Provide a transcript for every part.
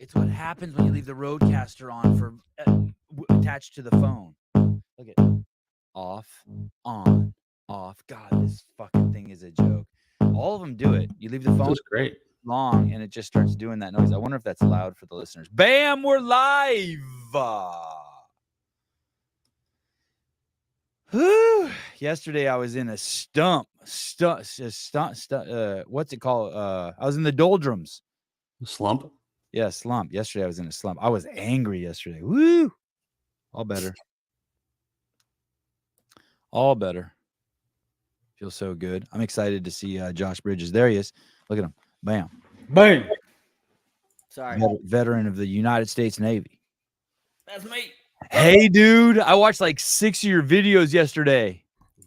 It's what happens when you leave the Roadcaster on for attached to the phone. Look at off, on, off. God, this fucking thing is a joke. All of them do it. You leave the phone great long and it just starts doing that noise. I wonder if that's loud for the listeners. Bam, we're live. Yesterday I was in a stump. What's it called? I was in the doldrums. Slump? Yeah, slump. Yesterday I was in a slump. I was angry yesterday. Woo! All better. All better. Feels so good. I'm excited to see Josh Bridges. There he is. Look at him. Bam. Bang. Sorry. Veteran of the United States Navy. That's me. Hey, dude. I watched like 6 of your videos yesterday.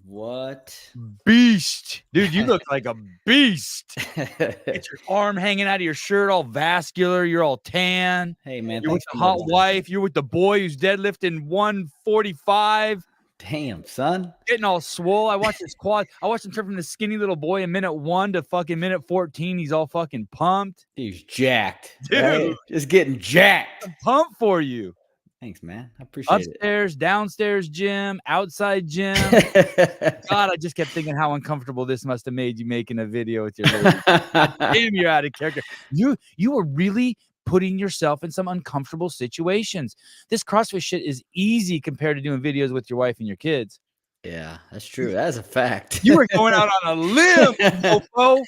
What? Beast. Dude, you look like a beast. Get your arm hanging out of your shirt, all vascular. You're all tan. Hey, man. You're with the hot wife. You're with the boy who's deadlifting 145. Damn, son. Getting all swole. I watched his quad. I watched him turn from the skinny little boy in minute 1 to fucking minute 14. He's all fucking pumped. He's jacked. Dude. Right? Just getting jacked. I'm pumped for you. Thanks, man. I appreciate Upstairs, downstairs gym, outside gym. it. God, I just kept thinking how uncomfortable this must have made you making a video with your lady. Damn, you're out of character. You were really putting yourself in some uncomfortable situations. This CrossFit shit is easy compared to doing videos with your wife and your kids. Yeah, that's true. That's a fact. You were going out on a limb, mofo.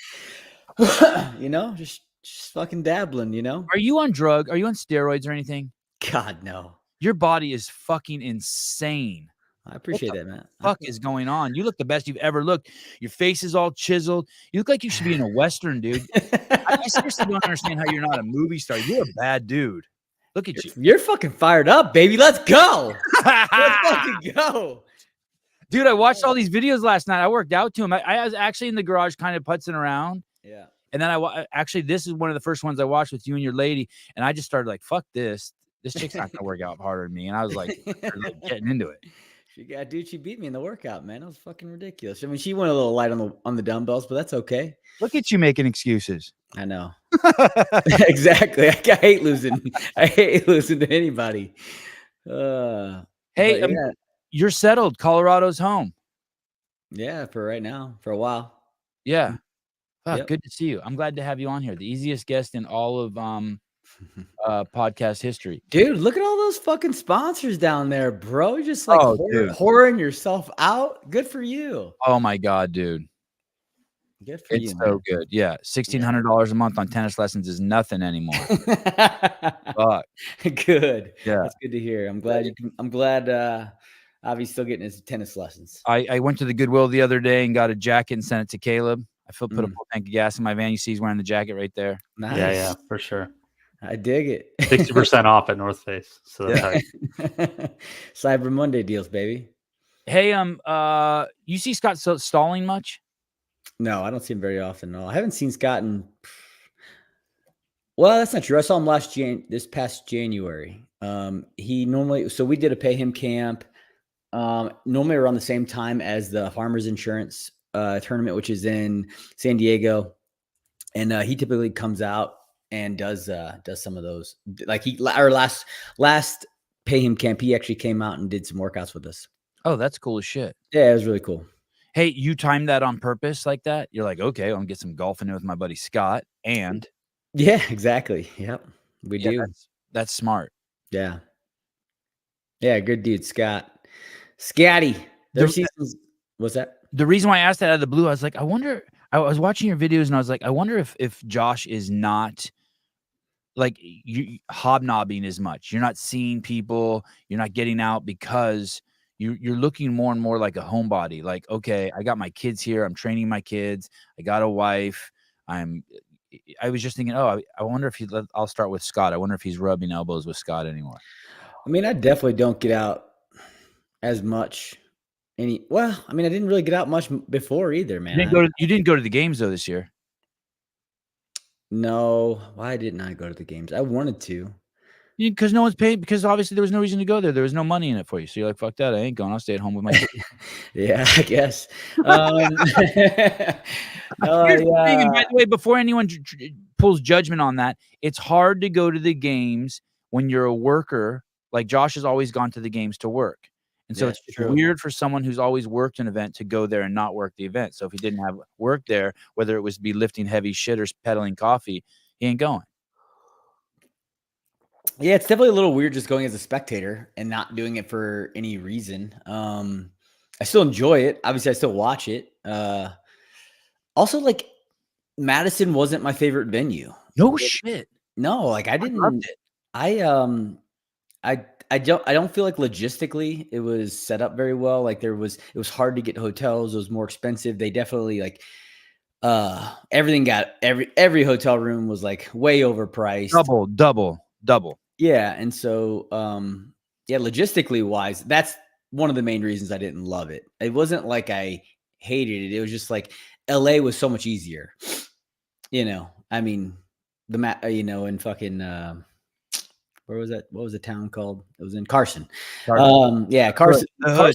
You know, just fucking dabbling, you know? Are you on drug? Are you on steroids or anything? God, no. Your body is fucking insane. I appreciate that, man. Fuck is going on? You look the best you've ever looked. Your face is all chiseled. You look like you should be in a Western, dude. I seriously don't understand how you're not a movie star. You're a bad dude. Look at you. You're fucking fired up, baby. Let's go. Let's fucking go. Dude, I watched all these videos last night. I worked out to him. I was actually in the garage kind of putzing around. Yeah. And then actually, this is one of the first ones I watched with you and your lady. And I just started like, fuck this. This chick's not going to work out harder than me. And I was like getting into it. She beat me in the workout, man. It was fucking ridiculous. I mean, she went a little light on the dumbbells, but that's okay. Look at you making excuses. I know. Exactly. I hate losing. I hate losing to anybody. Hey, you're settled. Colorado's home. Yeah, for right now, for a while. Yeah. Fuck, Yep. Good to see you. I'm glad to have you on here. The easiest guest in all of podcast history. Dude, look at all those fucking sponsors down there, bro. You're just like whoring yourself out. Good for you. Oh my God, dude. Good for you. It's so good. Yeah. $1,600 a month on tennis lessons is nothing anymore. Fuck. Good. Yeah. That's good to hear. I'm glad Avi's still getting his tennis lessons. I went to the Goodwill the other day and got a jacket and sent it to Caleb. I put a full tank of gas in my van. You see he's wearing the jacket right there. Nice. Yeah, for sure. I dig it. 60% off at North Face. So that's Cyber Monday deals, baby. Hey, you see Scott stalling much? No, I don't see him very often. No, I haven't seen Scott in. Well, that's not true. I saw him this past January. He normally, so we did a pay him camp. Normally around the same time as the Farmers Insurance tournament, which is in San Diego, and he typically comes out and does some of those. Like our last pay him camp, he actually came out and did some workouts with us. Oh, that's cool as shit. Yeah, it was really cool. Hey, you timed that on purpose like that? You're like, okay, I'm gonna get some golfing in with my buddy Scott, and yeah, exactly. Yep, we do. That's smart. Yeah, good dude, Scott. Scotty. Their seasons. What's that? The reason why I asked that out of the blue, I was like, I was watching your videos and I was like, I wonder if Josh is not like you hobnobbing as much. You're not seeing people. You're not getting out because you're looking more and more like a homebody. Like, okay, I got my kids here. I'm training my kids. I got a wife. I was just thinking, I wonder if I'll start with Scott. I wonder if he's rubbing elbows with Scott anymore. I mean, I definitely don't get out as much. I didn't really get out much before either, man. You didn't go to the games though this year. No, why didn't I go to the games? I wanted to. Because no one's paid. Because obviously there was no reason to go there. There was no money in it for you. So you're like, fuck that. I ain't going. I'll stay at home with my kids. Yeah, I guess. Here's the thing, and by the way, before anyone pulls judgment on that, it's hard to go to the games when you're a worker. Like Josh has always gone to the games to work. And so it's weird for someone who's always worked an event to go there and not work the event. So if he didn't have work there, whether it was to be lifting heavy shit or peddling coffee, he ain't going. Yeah, it's definitely a little weird just going as a spectator and not doing it for any reason. I still enjoy it. Obviously, I still watch it. Also, like, Madison wasn't my favorite venue. No shit. No, like I didn't. Loved it. I don't feel like logistically it was set up very well. Like it was hard to get hotels. It was more expensive. They definitely like everything got every hotel room was like way overpriced. Double. Yeah. And so yeah, logistically wise, that's one of the main reasons I didn't love it. It wasn't like I hated it. It was just like LA was so much easier. You know, I mean, in fucking where was that? What was the town called? It was in Carson. Yeah, Carson. The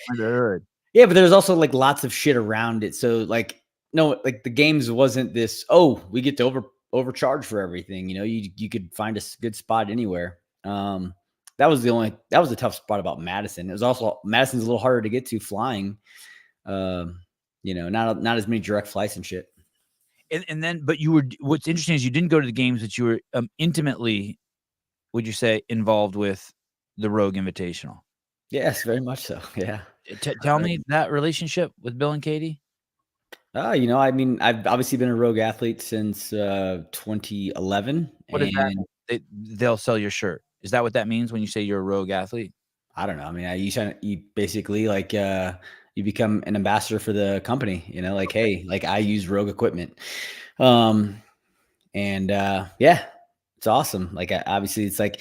hood. Yeah, but there's also like lots of shit around it. So like, no, like the games wasn't this, oh, we get to overcharge for everything. You know, you could find a good spot anywhere. That was the tough spot about Madison. It was also Madison's a little harder to get to flying. You know, not as many direct flights and shit. And then, but what's interesting is you didn't go to the games, but you were intimately, would you say, involved with the Rogue Invitational? Yes, very much so. Yeah. Tell me that relationship with Bill and Katie. You know, I mean, I've obviously been a Rogue athlete since 2011. What is that? They'll sell your shirt. Is that what that means when you say you're a Rogue athlete? I don't know. I mean, you basically like you become an ambassador for the company, you know, like, hey, like I use Rogue equipment. Yeah, it's awesome. Like, obviously it's like,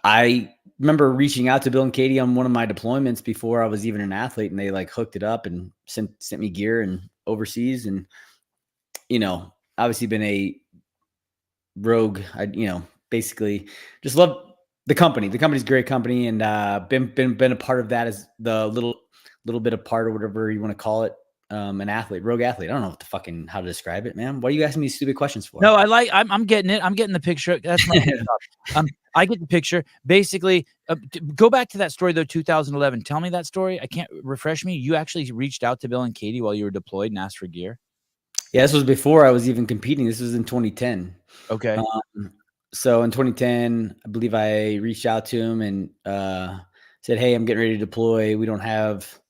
I remember reaching out to Bill and Katie on one of my deployments before I was even an athlete, and they like hooked it up and sent me gear and overseas. And, you know, obviously been a Rogue, basically just love the company. The company's a great company, and been a part of that as the little bit of part or whatever you want to call it. An athlete, Rogue athlete. I don't know how to describe it, man. What are you asking me stupid questions for? No, I'm getting it. I'm getting the picture. That's my I get the picture. Basically, go back to that story though, 2011. Tell me that story. I can't refresh me. You actually reached out to Bill and Katie while you were deployed and asked for gear. Yeah, this was before I was even competing. This was in 2010. Okay. So in 2010, I believe I reached out to him and said, "Hey, I'm getting ready to deploy. We didn't have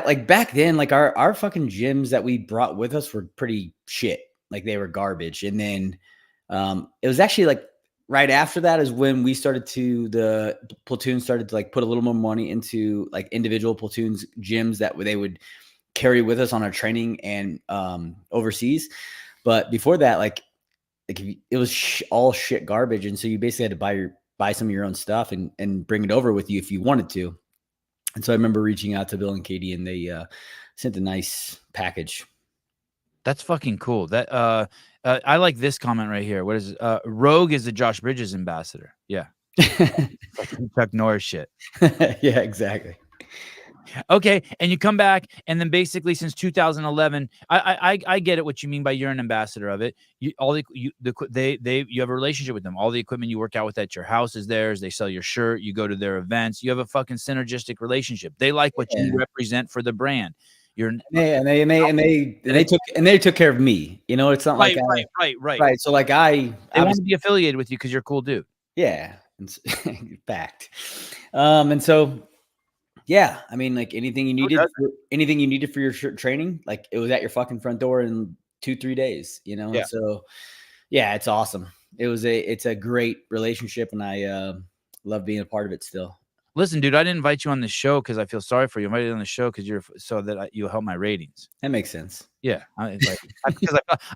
like back then, like our fucking gyms that we brought with us were pretty shit. Like they were garbage." And then it was actually like right after that is when the platoon started to like put a little more money into like individual platoons gyms that they would carry with us on our training and overseas. But before that, like it was all shit garbage. And so you basically had to buy some of your own stuff and bring it over with you if you wanted to. And so I remember reaching out to Bill and Katie, and they sent a nice package. That's fucking cool. That I like this comment right here. What is Rogue is the Josh Bridges ambassador. Yeah. Chuck Norris shit. Yeah, exactly. Okay, and you come back, and then basically since 2011, I get it what you mean by you're an ambassador of it. You have a relationship with them. All the equipment you work out with at your house is theirs. They sell your shirt. You go to their events. You have a fucking synergistic relationship. They like what you represent for the brand. They took care of me. You know, it's not right. So like they want to be affiliated with you because you're a cool dude. Yeah, fact. And so. Yeah, I mean, like anything you needed for your training, like it was at your fucking front door in 2-3 days, you know? Yeah. So yeah, it's awesome. It's a great relationship, and I love being a part of it still. Listen, dude, I didn't invite you on the show because I feel sorry for you. I invited you on the show because you'll help my ratings. That makes sense. Yeah. I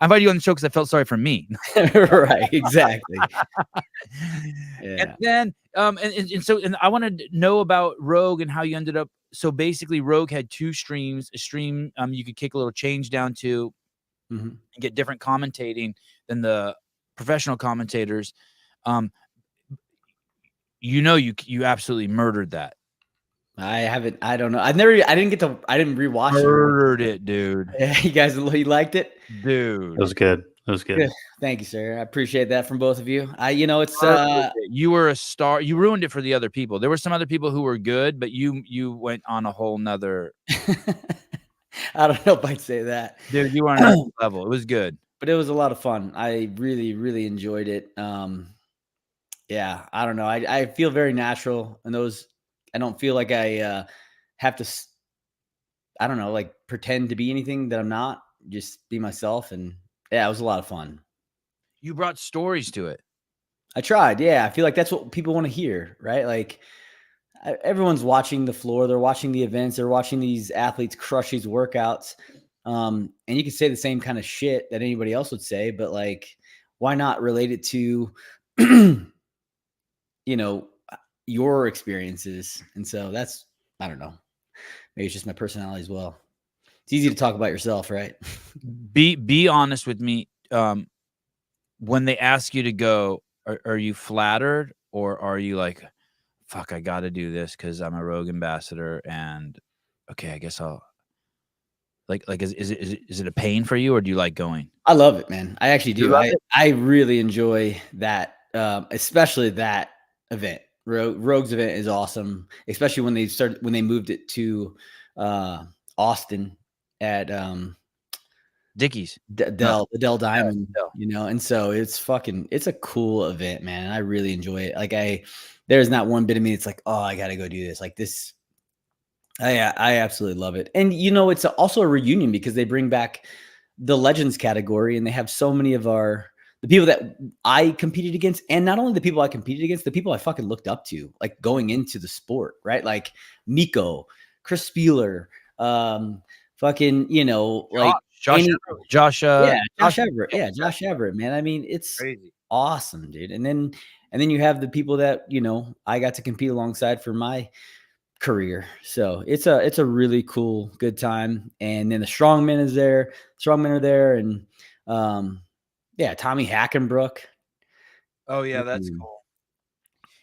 invited you on the show because I felt sorry for me. Right. Exactly. Yeah. And then, and I wanted to know about Rogue and how you ended up. So basically Rogue had 2 streams, a stream you could kick a little change down to and get different commentating than the professional commentators. You absolutely murdered that. I haven't. I don't know. I didn't rewatch it. Murdered it, dude. Yeah, you liked it? Dude. It was good. It was good. Good. Thank you, sir. I appreciate that from both of you. It's Murdered it. You were a star. You ruined it for the other people. There were some other people who were good, but you went on a whole nother. I don't know if I'd say that. Dude, you were on another level. It was good. But it was a lot of fun. I really, really enjoyed it. Yeah, I don't know. I feel very natural in those. I don't feel like I have to, I don't know, like pretend to be anything that I'm not. Just be myself. And yeah, it was a lot of fun. You brought stories to it. I tried. Yeah, I feel like that's what people want to hear, right? Like everyone's watching the floor. They're watching the events. They're watching these athletes crush these workouts. And you can say the same kind of shit that anybody else would say, but like, why not relate it to, your experiences? And so that's, I don't know, maybe it's just my personality as well. It's easy to talk about yourself, right? Be honest with me. When they ask you to go, are you flattered, or are you like, fuck, I got to do this because I'm a Rogue ambassador, and okay, I guess I'll like is it a pain for you, or do you like going? I love it, man. I actually You do. love it? I really enjoy that, especially that event. Rogue's event is awesome, especially when they moved it to Austin at Dickies. the Dell Diamond, Dell. and so it's a cool event, man. I really enjoy it. Like there's not one bit of me it's like, oh, I got to go do this. Like this, I absolutely love it. And it's also a reunion because they bring back the legends category, and they have so many of the people that I competed against, and not only the people I competed against, the people I fucking looked up to, like going into the sport, right? Like Miko, Chris Spieler, fucking, like Josh Everett. Yeah, Josh Everett, man. I mean, it's crazy. Awesome, dude. And then you have the people that, I got to compete alongside for my career. So it's a really cool, good time. And then the strongmen are there. And Tommy Hackenbrook. Oh yeah, that's cool.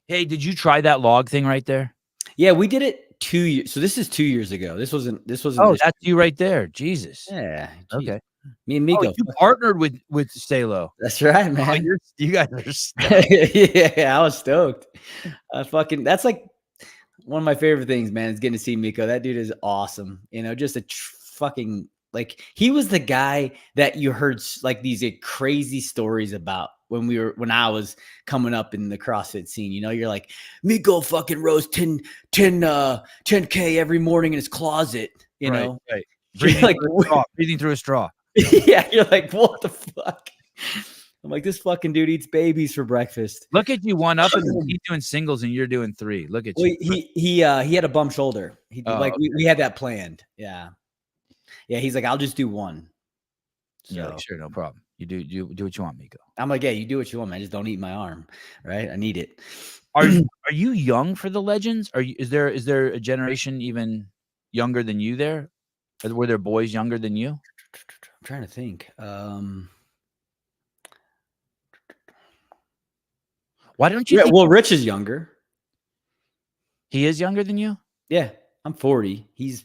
Hey, did you try that log thing right there? Yeah, we did it 2 years. So this is 2 years ago. This wasn't. Oh, that's you right there. Jesus. Yeah. Geez. Okay. Me and Miko. You partnered with Stalo. That's right, man. Oh, you guys are stoked. Yeah, I was stoked. That's like one of my favorite things, man, is getting to see Miko. That dude is awesome. Just a fucking, like, he was the guy that you heard like these crazy stories about when I was coming up in the CrossFit scene. You're like, Miko fucking rows 10K every morning in his closet, know? Right. Breathing through a straw. Yeah, you're like, what the fuck? I'm like, this fucking dude eats babies for breakfast. Look at you, one up, and he's doing singles, and you're doing 3. Look at you. He had a bum shoulder. We had that planned. Yeah. He's like, I'll just do one. So yeah, sure, no problem. You do what you want, Miko. I'm like, yeah, you do what you want, man. Just don't eat my arm, right? I need it. Are you young for the legends? Is there a generation even younger than you there? Were there boys younger than you? I'm trying to think. Why don't you? Well, Rich is younger. He is younger than you? Yeah, I'm 40. He's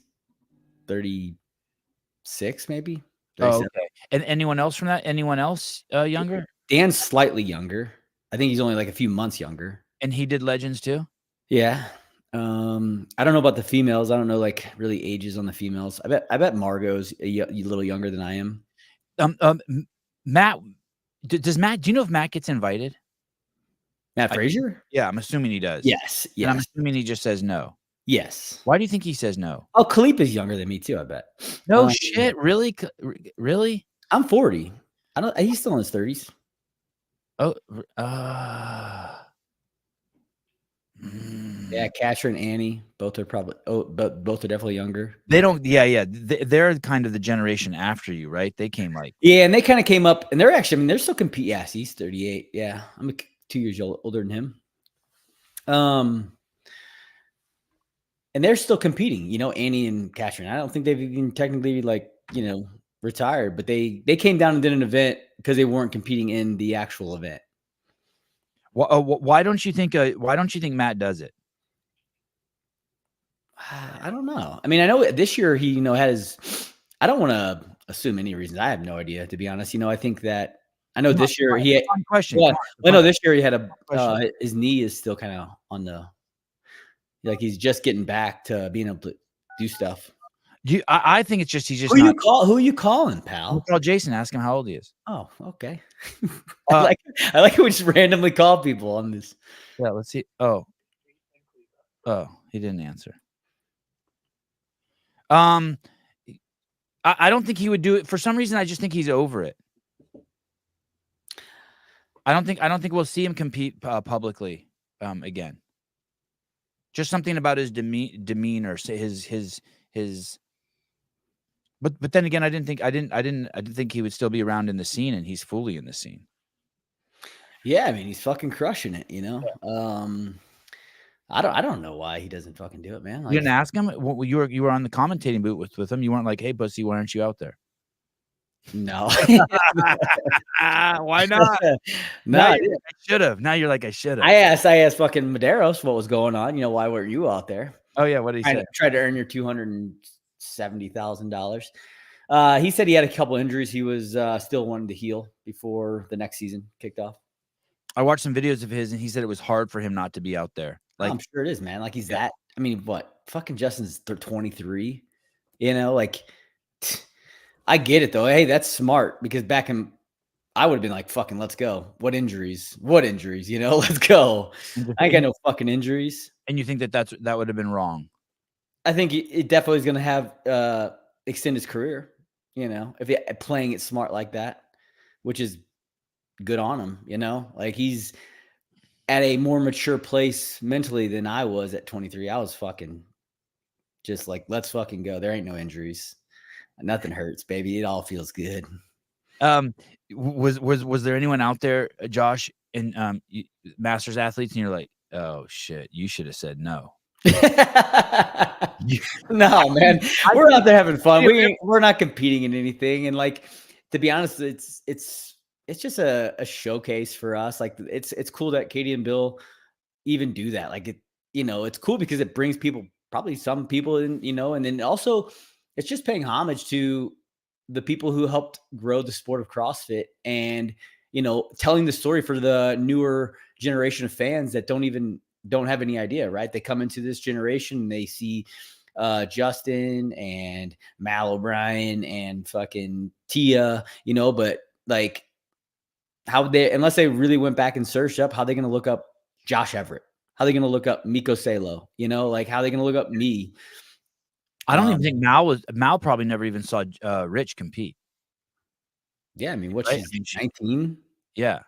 36, maybe. Oh, okay. And anyone else from that? Anyone else younger? Dan's slightly younger. I think he's only like a few months younger. And he did legends too? Yeah. I don't know about the females. I don't know like really ages on the females. I bet Margot's a little younger than I am. Matt, do you know if Matt gets invited? Matt Frazier? Yeah, I'm assuming he does. Yes. And I'm assuming he just says no. Yes. Why do you think he says no? Oh, Khalip is younger than me too, I bet. No shit. Really? Really? I'm 40. He's still in his 30s. Oh, yeah, Kasher and Annie, both are both are definitely younger. They don't, yeah. They're kind of the generation after you, right? They came like, yeah, and they kind of came up, and they're actually, they're still competing. Yeah, he's 38. Yeah, I'm 2 years older than him. And they're still competing, Annie and Kasher. I don't think they've even technically retired, but they came down and did an event because they weren't competing in the actual event. Why don't you think Matt does it? I don't know. I mean, I know this year he, had his. I don't want to assume any reasons. I have no idea, to be honest. I think that I know this year he. Fun question. Yeah, I know this year he had question. his knee is still kind of on the. Like he's just getting back to being able to do stuff. I think it's just he's just Who not. Who are you calling, pal? Call Jason. Ask him how old he is. Oh, okay. I like it. We just randomly call people on this. Yeah, let's see. Oh, he didn't answer. I don't think he would do it for some reason. I just think he's over it. I don't think we'll see him compete publicly again. Just something about his demeanor, his. But then again, I didn't think he would still be around in the scene, and he's fully in the scene. Yeah, I mean, he's fucking crushing it. Yeah. I don't know why he doesn't fucking do it, man. You didn't ask him? You were on the commentating booth with him. You weren't like, "Hey, pussy, why aren't you out there?" No. Why not? No, I should have. Now you're like, I should have. I asked fucking Medeiros what was going on. Why weren't you out there? Oh yeah, what did he say? Tried to earn your $270,000. He said he had a couple injuries. He was still wanting to heal before the next season kicked off. I watched some videos of his, and he said it was hard for him not to be out there. Like, I'm sure it is, man. Like he's that. I mean, what? Fucking Justin's 23. Like I get it though. Hey, that's smart because I would have been like, fucking, let's go. What injuries? Let's go. I ain't got no fucking injuries. And you think that would have been wrong? I think it definitely is going to have extend his career. If he playing it smart like that, which is good on him. Like he's at a more mature place mentally than I was at 23. I was fucking just like, let's fucking go. There ain't no injuries. Nothing hurts, baby. It all feels good. Was there anyone out there, Josh, in Masters athletes, and you're like, oh shit, you should have said no. No, man. We're out there having fun. We're not competing in anything. And like, to be honest, it's just a showcase for us. Like it's cool that Katie and Bill even do that. Like it's cool because it brings probably some people in, and then also it's just paying homage to the people who helped grow the sport of CrossFit and, telling the story for the newer generation of fans that don't have any idea, right? They come into this generation and they see Justin and Mal O'Brien and fucking Tia, but like unless they really went back and searched up, how they going to look up Josh Everett? How they going to look up Miko Salo? Like how they going to look up me? I don't even think Mal probably never even saw Rich compete. Yeah, I mean, she's 19? Yeah.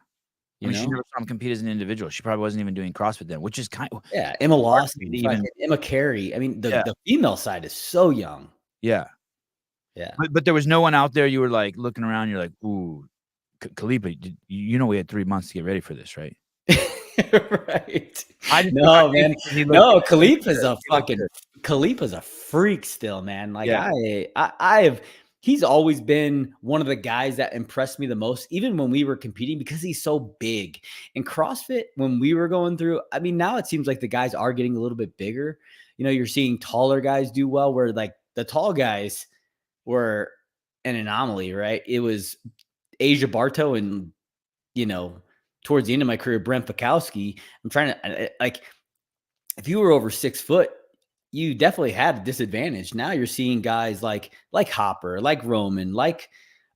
I mean, she never saw him compete as an individual. She probably wasn't even doing CrossFit then, which is kind of Emma Lawson, Emma Carey. I mean, the female side is so young. Yeah. Yeah. But there was no one out there. You were like looking around. You're like, ooh, Khalipa, we had 3 months to get ready for this, right? Right. No, man. No, Khalipa's a freak still, man. Like he's always been one of the guys that impressed me the most, even when we were competing, because he's so big. In CrossFit, when we were going through, I mean, now it seems like the guys are getting a little bit bigger. You're seeing taller guys do well, where like the tall guys were an anomaly, right? It was Asia Bartow and, towards the end of my career, Brent Fikowski. I'm trying to like, if you were over 6 foot, you definitely had a disadvantage. Now you're seeing guys like Hopper, like Roman,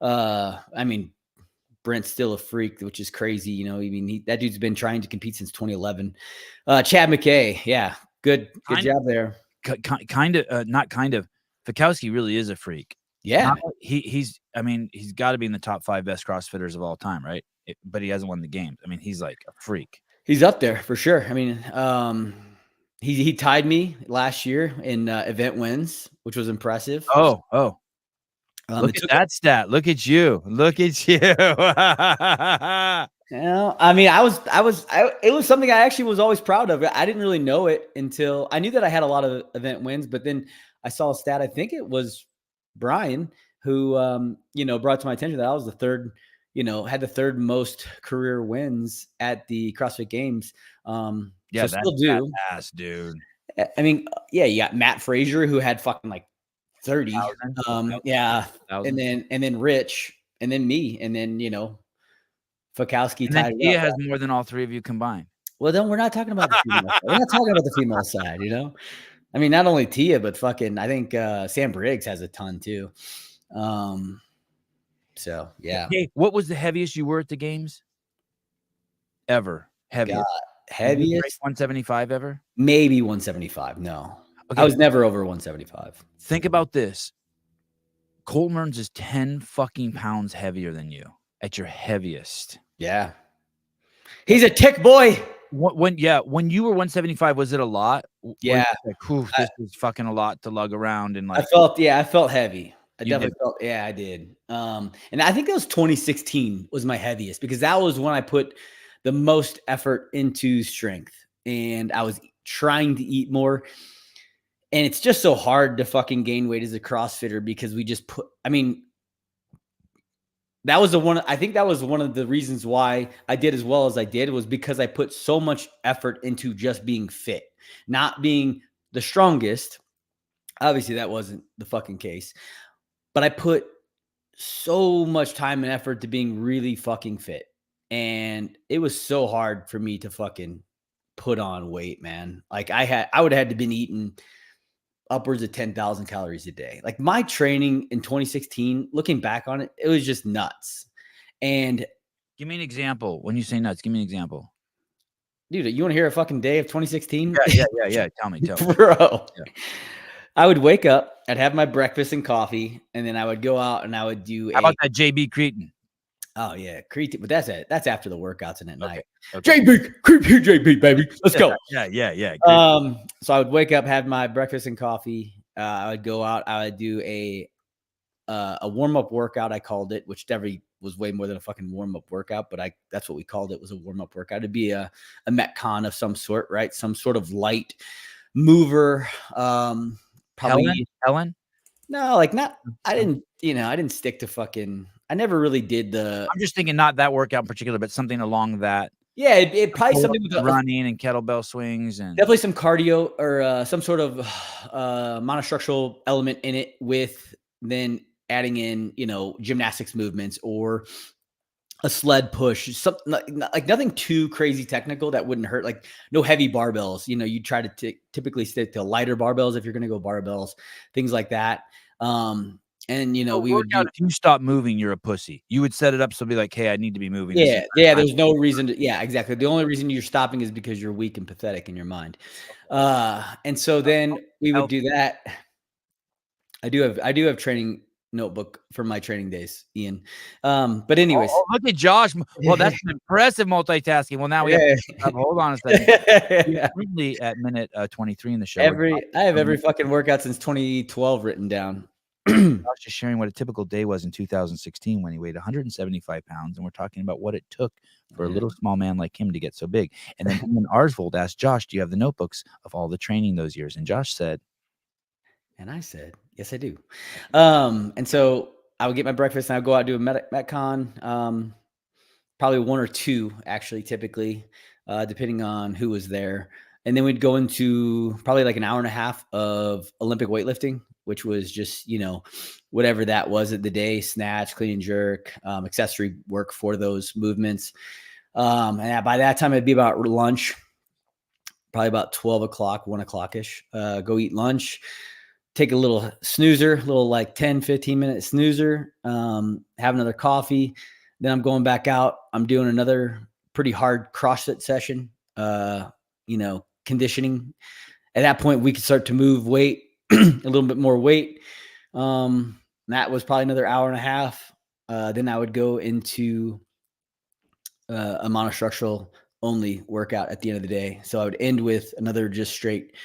I mean, Brent's still a freak, which is crazy. That dude's been trying to compete since 2011. Chad McKay. Yeah. Good job there. Not kind of. Fikowski really is a freak. Yeah. He's got to be in the top 5 best CrossFitters of all time, right? But he hasn't won the games. I mean, he's like a freak. He's up there for sure. I mean, he tied me last year in event wins, which was impressive. Oh. Look at that stat. Look at you. I mean, it was something I actually was always proud of. I didn't really know it until I knew that I had a lot of event wins, but then I saw a stat. I think it was Brian who, brought to my attention that I was the third, had the third most career wins at the CrossFit Games. Yeah, so still do. Ass, dude. I mean, yeah, you got Matt Frazier who had fucking like 30. Yeah. And then Rich, and then me, and then, Fakowski And then tied it Tia up. has more than all three of you combined. Well, then we're not talking about the female side. We're not talking about the female side, I mean, not only Tia, but fucking, I think Sam Briggs has a ton too. So yeah. Hey, what was the heaviest you were at the games? Ever? Heaviest? God, Did you break heaviest? 175 ever? Maybe 175. No. Okay. I was never over 175. Think about this. Colton Mearns is 10 fucking pounds heavier than you at your heaviest. Yeah. He's a tick boy. When you were 175, was it a lot? Yeah. Like, this is fucking a lot to lug around, and like I felt heavy. I You definitely felt, I did. And I think that was 2016 was my heaviest, because that was when I put the most effort into strength, and I was trying to eat more. And it's just so hard to fucking gain weight as a CrossFitter, because we just that was I think that was one of the reasons why I did as well as I did, was because I put so much effort into just being fit, not being the strongest. Obviously that wasn't the fucking case, but I put so much time and effort to being really fucking fit. And it was so hard for me to fucking put on weight, man. Like I would have had to been eating upwards of 10,000 calories a day. Like my training in 2016, looking back on it, it was just nuts. And give me an example. When you say nuts, give me an example. Dude, you want to hear a fucking day of 2016? Yeah. Tell me. Bro. Yeah. I would wake up, I'd have my breakfast and coffee, and then I would go out and I would do How about that JB Cretin? Oh yeah, creatine, but that's after the workouts and at night. Okay. JB, baby, let's go. Yeah. So I would wake up, have my breakfast and coffee. I would go out. I would do a warm up workout. I called it, which definitely was way more than a fucking warm up workout, but that's what we called it, was a warm up workout. It'd be a Metcon of some sort, right? Some sort of light mover. Probably Helen. No, like not. I didn't stick to fucking. I never really did the. I'm just thinking not that workout in particular, but something along that. Yeah, it probably something with running and kettlebell swings and definitely some cardio or some sort of monostructural element in it, with then adding in gymnastics movements or a sled push, something like nothing too crazy technical that wouldn't hurt. Like no heavy barbells. You try to typically stick to lighter barbells if you're going to go barbells, things like that. And we would if you stop moving, you're a pussy. You would set it up so be like, hey, I need to be moving. Yeah. There's no reason to. Yeah, exactly. The only reason you're stopping is because you're weak and pathetic in your mind. And so then we would do that. I do have training notebook for my training days, Ian. But anyways, look at Josh. Well, that's an impressive multitasking. Well, now we have hold on a second. Yeah. Currently at minute 23 in the show. I have every fucking workout since 2012 written down. I was just sharing what a typical day was in 2016 when he weighed 175 pounds, and we're talking about what it took for a little small man like him to get so big. And then Ian Arsvold asked Josh, "Do you have the notebooks of all the training those years?" And Josh said, and I said, "Yes, I do." And so I would get my breakfast and I'd go out and do a Metcon, probably one or two, actually, typically, depending on who was there. And then we'd go into probably like an hour and a half of Olympic weightlifting, which was just, whatever that was at the day, snatch, clean and jerk, accessory work for those movements. And by that time, it'd be about lunch, probably about 12 o'clock, 1 o'clock-ish, go eat lunch, take a little snoozer, little like 10, 15-minute snoozer, have another coffee. Then I'm going back out. I'm doing another pretty hard CrossFit session, conditioning. At that point, we could start to move weight, a little bit more weight. That was probably another hour and a half. Then I would go into a monostructural only workout at the end of the day. So I would end with another just straight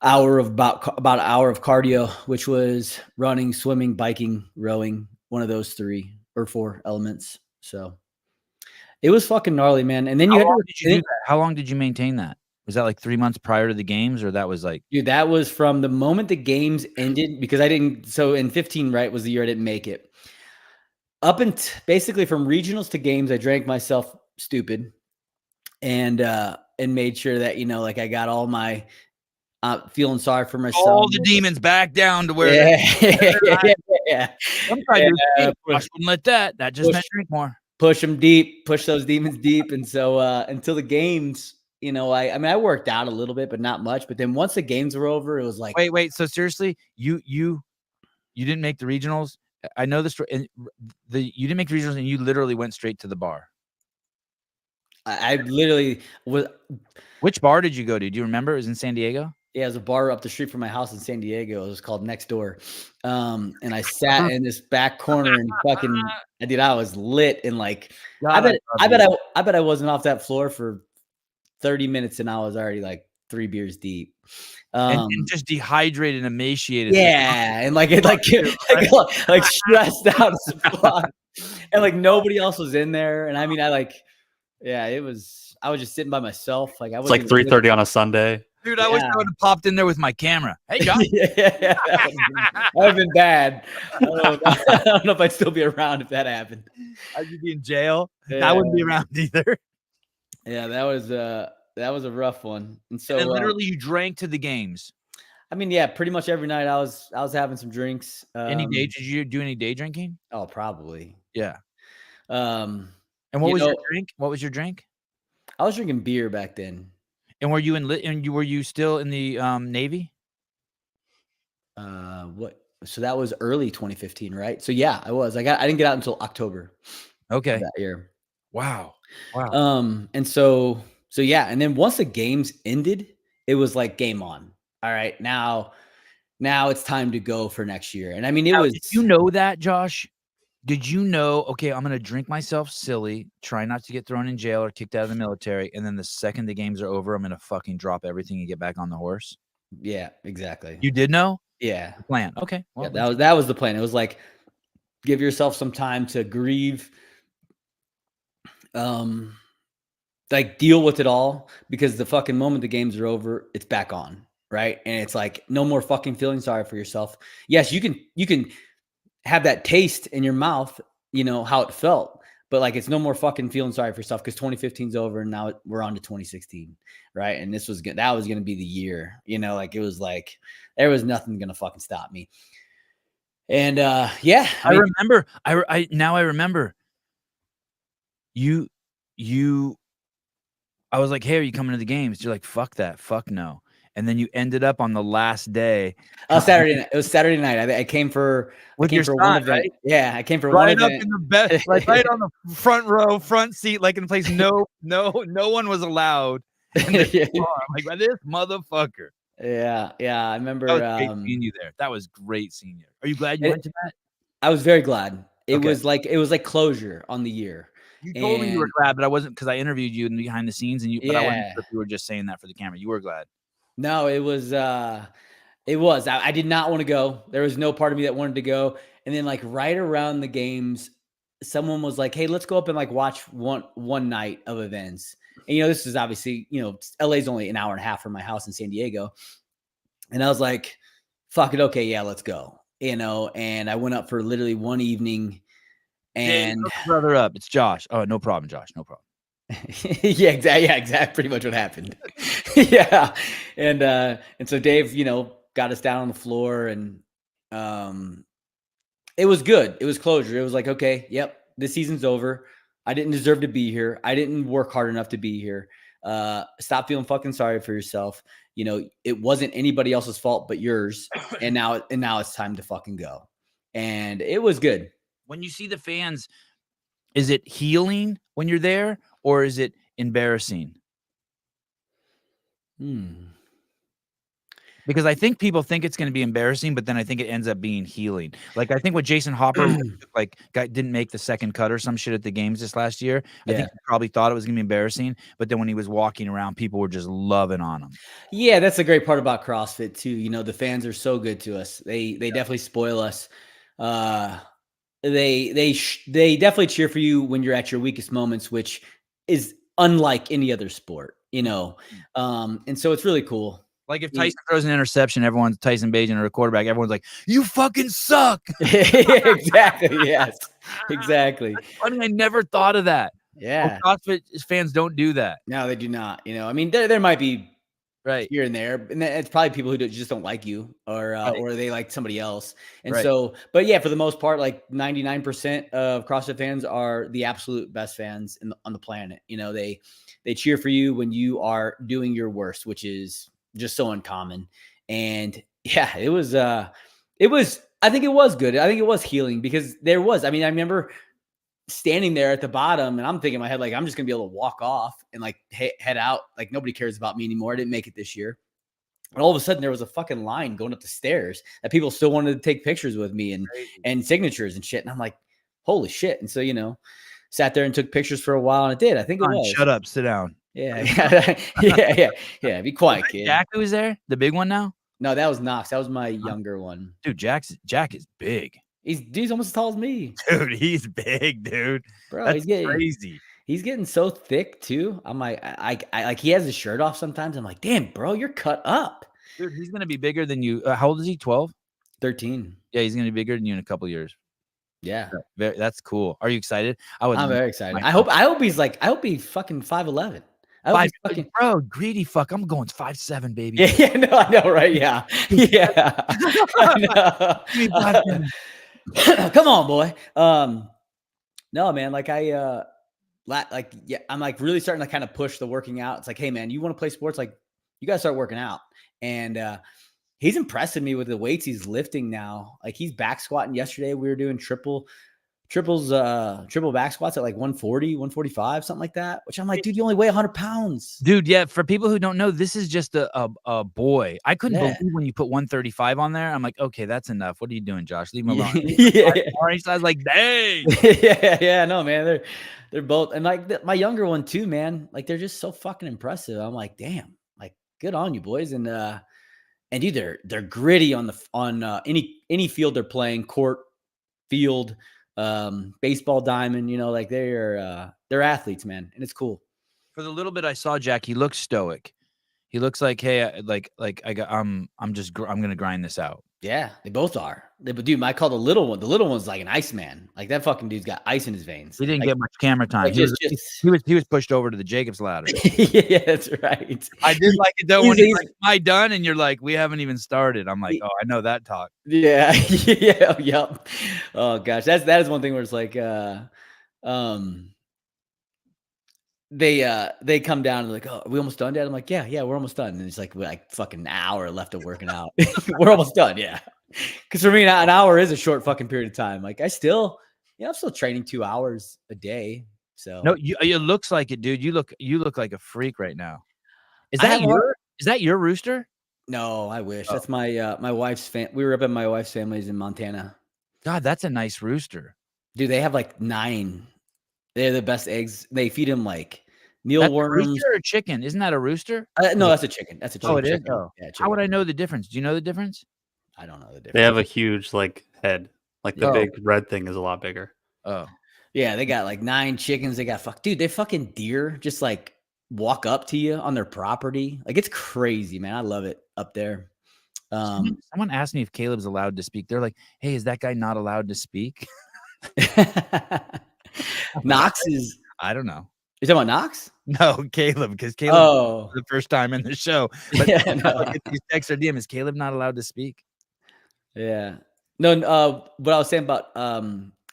hour of about an hour of cardio, which was running, swimming, biking, rowing, one of those 3 or 4 elements. So it was fucking gnarly, man. And then how long did you maintain that? Was that like 3 months prior to the games, or that was like, dude, that was from the moment the games ended, because I didn't. So in 15, right, was the year I didn't make it. Up and basically from regionals to games, I drank myself stupid and made sure that, like I got all my feeling sorry for myself. All the demons back down to where yeah. some tried to Josh wouldn't let that. That just meant drink more. Push them deep, push those demons deep. And so until the games, you know, I mean, I worked out a little bit, but not much. But then once the games were over, it was like, wait. So seriously, you didn't make the regionals? I know the story. And you didn't make the regionals, and you literally went straight to the bar. I literally was. Which bar did you go to? Do you remember? It was in San Diego. Yeah, it was a bar up the street from my house in San Diego. It was called Next Door. And I sat in this back corner and fucking, I was lit and like, God, I bet I wasn't off that floor for 30 minutes and I was already like 3 beers deep. And just dehydrated and emaciated. Yeah, and like stressed out as fuck. And like nobody else was in there. And I mean, I was just sitting by myself. Like It's like 3:30 on a Sunday. Dude, I wish I would have popped in there with my camera. Hey, John. That would have been bad. I don't know if I'd still be around if that happened. I'd be in jail. Yeah. I wouldn't be around either. Yeah, that was a rough one. And so and literally you drank to the games. I mean, yeah, pretty much every night I was having some drinks. Any day? Did you do any day drinking? Oh, probably. Yeah. And what was your drink? What was your drink? I was drinking beer back then. And were you still in the Navy? What? So that was early 2015, right? So yeah, I was. I didn't get out until October. Okay. That year. Wow. And so yeah, and then once the games ended, it was like game on. All right, now it's time to go for next year. And I mean, Did you know that, Josh? Did you know, okay, I'm going to drink myself silly, try not to get thrown in jail or kicked out of the military, and then the second the games are over, I'm going to fucking drop everything and get back on the horse? Yeah, exactly. You did know? Yeah. The plan. Okay. Well, yeah, that was the plan. It was like, give yourself some time to grieve, like deal with it all, because the fucking moment the games are over, it's back on, right? And it's like, no more fucking feeling sorry for yourself. Yes, you can have that taste in your mouth, you know, how it felt, but like, it's no more fucking feeling sorry for yourself, because 2015's over and now we're on to 2016. Right. And that was going to be the year, you know, like it was like, there was nothing going to fucking stop me. And, yeah, I remember, I remember I was like, hey, are you coming to the games? You're like, fuck that. Fuck no. And then you ended up on the last day. Saturday night. It was Saturday night. I came for one event. Right? Yeah, I came for one event. Up in the best, like right on the front row, front seat, like in a place no one was allowed. I'm like, this motherfucker. Yeah. I remember seeing you there. That was great seeing you. Are you glad you went to that? I was very glad. It was like closure on the year. You told me you were glad, but I wasn't, because I interviewed you behind the scenes, and but I wasn't sure if you were just saying that for the camera. You were glad. No, it was. I did not want to go. There was no part of me that wanted to go. And then like right around the games, someone was like, hey, let's go up and like watch one night of events. And, you know, this is obviously, you know, LA's only an hour and a half from my house in San Diego. And I was like, fuck it. Okay. Yeah, let's go. You know, and I went up for literally one evening. And brother up. It's Josh. Oh, no problem, Josh. No problem. Yeah, exactly. Pretty much what happened. Yeah. And so Dave, you know, got us down on the floor, and it was good. It was closure. It was like, okay, yep, this season's over. I didn't deserve to be here. I didn't work hard enough to be here. Stop feeling fucking sorry for yourself. You know, it wasn't anybody else's fault but yours. And now it's time to fucking go. And it was good. When you see the fans, is it healing when you're there, or is it embarrassing? Because I think people think it's going to be embarrassing, but then I think it ends up being healing. Like, I think what Jason Hopper didn't make the second cut or some shit at the games this last year. I think he probably thought it was going to be embarrassing, but then when he was walking around, people were just loving on him. Yeah, that's a great part about CrossFit too. You know, the fans are so good to us. They definitely spoil us. They definitely cheer for you when you're at your weakest moments, which is unlike any other sport, you know. And so it's really cool. Like if Tyson throws an interception, Tyson Bagent or a quarterback, everyone's like, you fucking suck. Exactly. Yes, exactly. That's funny. I never thought of that. Yeah. Well, CrossFit fans don't do that. No, they do not. You know, I mean, there might be Right. here and there, and then it's probably people who just don't like you, or they like somebody else. And Right. so, but yeah, for the most part, like 99% of CrossFit fans are the absolute best fans on the planet. You know, they cheer for you when you are doing your worst, which is just so uncommon. And yeah, it was. I think it was good. I think it was healing because there was. I mean, I remember standing there at the bottom, and I'm thinking in my head, like, I'm just gonna be able to walk off and like head out. Like, nobody cares about me anymore. I didn't make it this year. And all of a sudden there was a fucking line going up the stairs that people still wanted to take pictures with me and signatures and shit. And I'm like, holy shit. And so, you know, sat there and took pictures for a while, and it did. I think it was. Shut up, sit down. Yeah. Yeah. Be quiet, kid. Jack who was there? The big one now? No, that was Knox. That was my younger one. Dude, Jack is big. He's almost as tall as me. Dude, he's big, dude. Bro, That's he's getting crazy. He's getting so thick too. I'm like, I like, he has his shirt off sometimes. I'm like, damn, bro, you're cut up. Dude, he's gonna be bigger than you. How old is he? 12? 13. Yeah, he's gonna be bigger than you in a couple years. Yeah. That's cool. Are you excited? I'm very excited. I hope he's like, I hope he's fucking 5'11". Bro, greedy fuck. I'm going 5'7", baby. Yeah, no, I know, right? Yeah. Yeah. I know. Come on, boy. No, man, like I'm like really starting to kind of push the working out. It's like, hey man, you want to play sports? Like, you gotta start working out. And he's impressing me with the weights he's lifting now. Like, he's back squatting yesterday. We were doing triple back squats at like 140, 145, something like that, which I'm like, dude, you only weigh 100 pounds. Dude, yeah, for people who don't know, this is just a boy. I couldn't believe when you put 135 on there. I'm like, okay, that's enough. What are you doing, Josh? Leave him alone. Yeah. I was like, dang. Yeah, no, man. They're both, and like my younger one too, man. Like, they're just so fucking impressive. I'm like, damn, like, good on you, boys. And dude, they're gritty on any field they're playing, court, field, baseball diamond, you know, like they're athletes, man, and it's cool. For the little bit I saw Jack, he looks stoic. He looks like, hey, I'm gonna grind this out. Yeah, they both are. Dude, I call the little one's like an ice man. Like, that fucking dude's got ice in his veins. He didn't like, get much camera time. Like, he was pushed over to the Jacob's ladder. Yeah, that's right. I did like it though when he's like, am I done? And you're like, we haven't even started. I'm like, oh, I know that talk. Yeah, yeah, yep. Oh gosh, that is one thing where it's like, they come down and like, oh, are we almost done, Dad? I'm like, yeah, we're almost done. And it's like, we're like fucking an hour left of working out. We're almost done, yeah. Because for me, an hour is a short fucking period of time. Like, I'm still training 2 hours a day. So no, it looks like it, dude. You look like a freak right now. Is that your rooster? No, I wish. That's my my wife's we were up at my wife's family's in Montana. God, that's a nice rooster. Dude, they have like 9. They're the best eggs. They feed them like mealworms. Rooster or chicken? Isn't that a rooster? No, that's a chicken. That's a chicken. Oh, it is. Oh. Yeah, how would I know the difference? Do you know the difference? I don't know the difference. They have a huge like head. Like the big red thing is a lot bigger. Oh. Yeah, they got like 9 chickens. They got dude, they fucking deer just like walk up to you on their property. Like, it's crazy, man. I love it up there. Someone asked me if Caleb's allowed to speak. They're like, hey, is that guy not allowed to speak? Knox is, I don't know. You talking about Knox? No, Caleb, because Caleb the first time in the show. But yeah, no. these texts are DM. Is Caleb not allowed to speak? Yeah. No, what I was saying about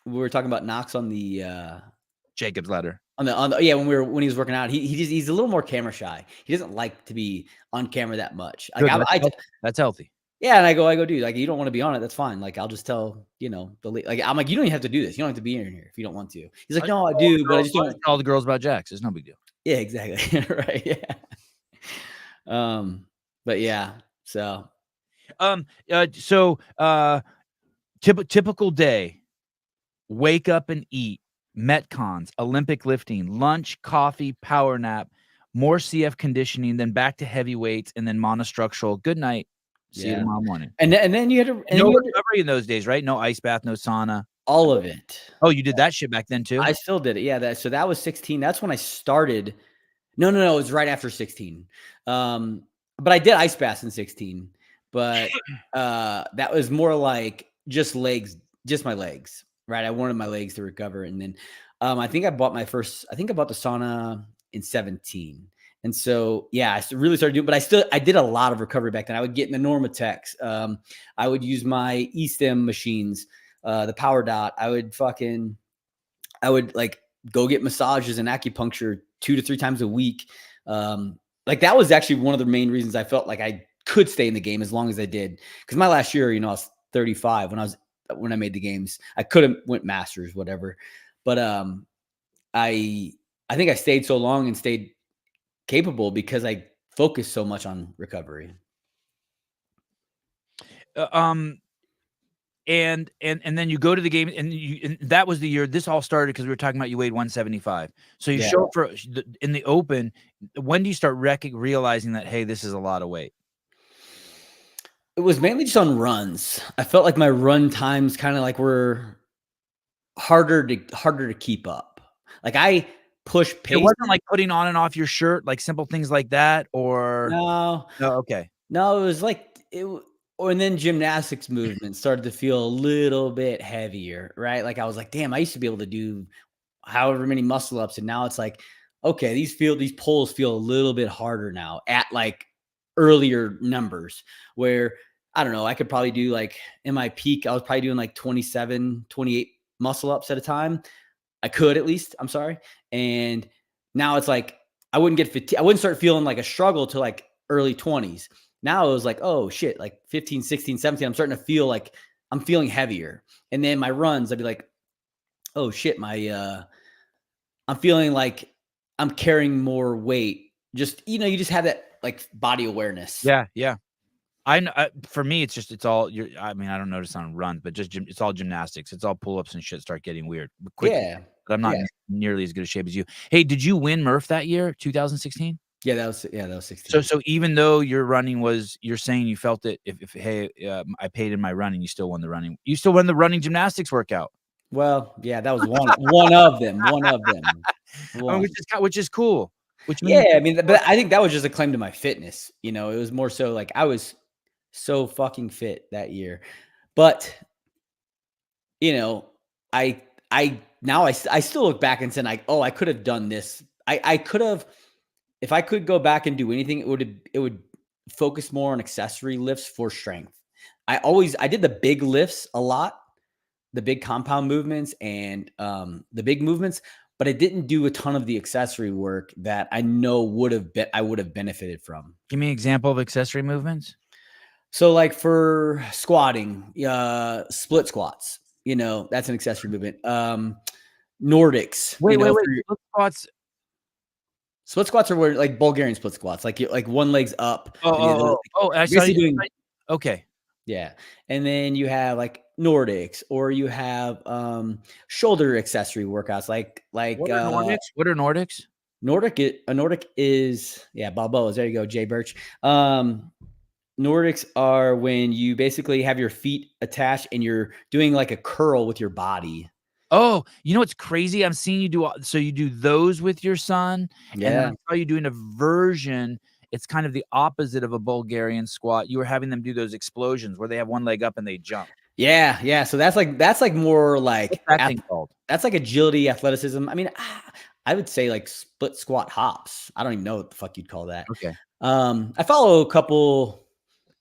we were talking about Knox on the Jacob's ladder. On the when he was working out, he's a little more camera shy. He doesn't like to be on camera that much. Like, that's healthy. Yeah, and I go, dude, like, you don't want to be on it, that's fine. Like, I'll just tell, I'm like, you don't even have to do this. You don't have to be in here if you don't want to. He's like, no, I do, but I just don't. All the girls about Jax. It's no big deal. Yeah, exactly. Right. Yeah. But yeah. So. Typical day. Wake up and eat. Metcons, Olympic lifting, lunch, coffee, power nap, more CF conditioning, then back to heavy weights, and then monostructural. Good night. See you tomorrow morning. And then you had to no recovery in those days, right? No ice bath, no sauna. All of it. Oh, you did that shit back then too? I still did it. Yeah. So that was 16. That's when I started. No. It was right after 16. But I did ice baths in 16. But that was more like just my legs. Right. I wanted my legs to recover. And then I think I bought the sauna in 17. And so, yeah, I really started doing, but I did a lot of recovery back then. I would get in the Normatex. I would use my E-stem machines, the Power Dot. I would like go get massages and acupuncture 2 to 3 times a week. Like that was actually one of the main reasons I felt like I could stay in the game as long as I did. Because my last year, I was 35 when I made the games. I could have went masters, whatever. But I think I stayed so long and stayed capable because I focused so much on recovery. And then you go to the game, and that was the year this all started, because we were talking about you weighed 175. So you show up in the open. When do you start realizing that, hey, this is a lot of weight? It was mainly just on runs. I felt like my run times kind of like were harder to keep up. Like I push pace. It wasn't like putting on and off your shirt, like simple things like that, or no. Okay. No, it was like and then gymnastics movements started to feel a little bit heavier, right? Like I was like, damn, I used to be able to do however many muscle ups, and now it's like, okay, these pulls feel a little bit harder now at like earlier numbers, where I don't know, I could probably do like in my peak, I was probably doing like 27, 28 muscle ups at a time. I could at least, I'm sorry. And now it's like, I wouldn't get fatigued. I wouldn't start feeling like a struggle till like early 20s. Now it was like, oh shit, like 15, 16, 17, I'm starting to feel like I'm feeling heavier. And then my runs, I'd be like, oh shit, I'm feeling like I'm carrying more weight. Just, you just have that like body awareness. Yeah. For me, it's all I don't notice on runs, but just it's all gymnastics. It's all pull-ups and shit start getting weird quickly. Yeah. But I'm not nearly as good a shape as you. Hey, did you win Murph that year, 2016? Yeah, that was 16. So even though your running you're saying you felt it, if hey, I paid in my running, you still won the running. You still won the running gymnastics workout. Well, yeah, that was one of them. One of them. I mean, which is cool. Which means, yeah, I mean, but I think that was just a claim to my fitness. It was more so like I was so fucking fit that year. But I still look back and say like, oh, I could have done this. I could have, if I could go back and do anything, it would focus more on accessory lifts for strength. I did the big lifts a lot, the big compound movements and the big movements, but I didn't do a ton of the accessory work that I know I would have benefited from. Give me an example of accessory movements. So like for squatting, split squats, that's an accessory movement. Nordics. Wait. Split squats. Split squats are where like Bulgarian split squats, like one leg's up. I saw you doing. Okay. Yeah. And then you have like Nordics, or you have shoulder accessory workouts like what are Nordics? What are Nordics? Nordic is Balboas. There you go, Jay Birch. Nordics are when you basically have your feet attached and you're doing like a curl with your body. Oh, what's crazy? I'm seeing you do. So you do those with your son. Yeah. And then I saw you doing a version. It's kind of the opposite of a Bulgarian squat. You were having them do those explosions where they have one leg up and they jump. Yeah. So that's like more like what's that thing called? That's like agility, athleticism. I mean, I would say like split squat hops. I don't even know what the fuck you'd call that. Okay. I follow a couple.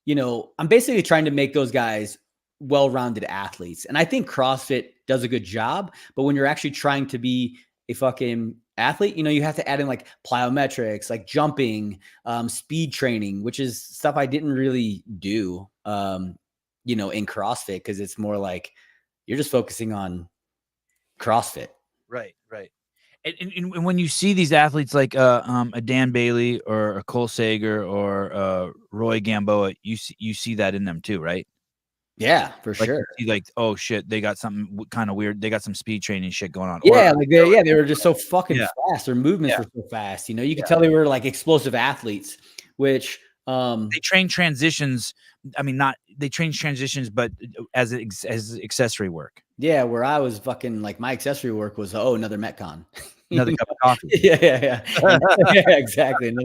I'm basically trying to make those guys well-rounded athletes, and I think CrossFit does a good job. But when you're actually trying to be a fucking athlete, you have to add in like plyometrics, like jumping, speed training, which is stuff I didn't really do, in CrossFit, because it's more like you're just focusing on CrossFit. Right. And when you see these athletes like a Dan Bailey or a Cole Sager or Roy Gamboa, you see that in them too, right? Yeah, for sure. Like, oh shit, they got something kind of weird. They got some speed training shit going on. Yeah, they were just so fucking fast. Their movements were so fast. You could tell they were like explosive athletes, which they train transitions. I mean, they train transitions, but as accessory work. Yeah, where I was fucking like my accessory work was another Metcon. Another cup of coffee. Yeah. Yeah, exactly.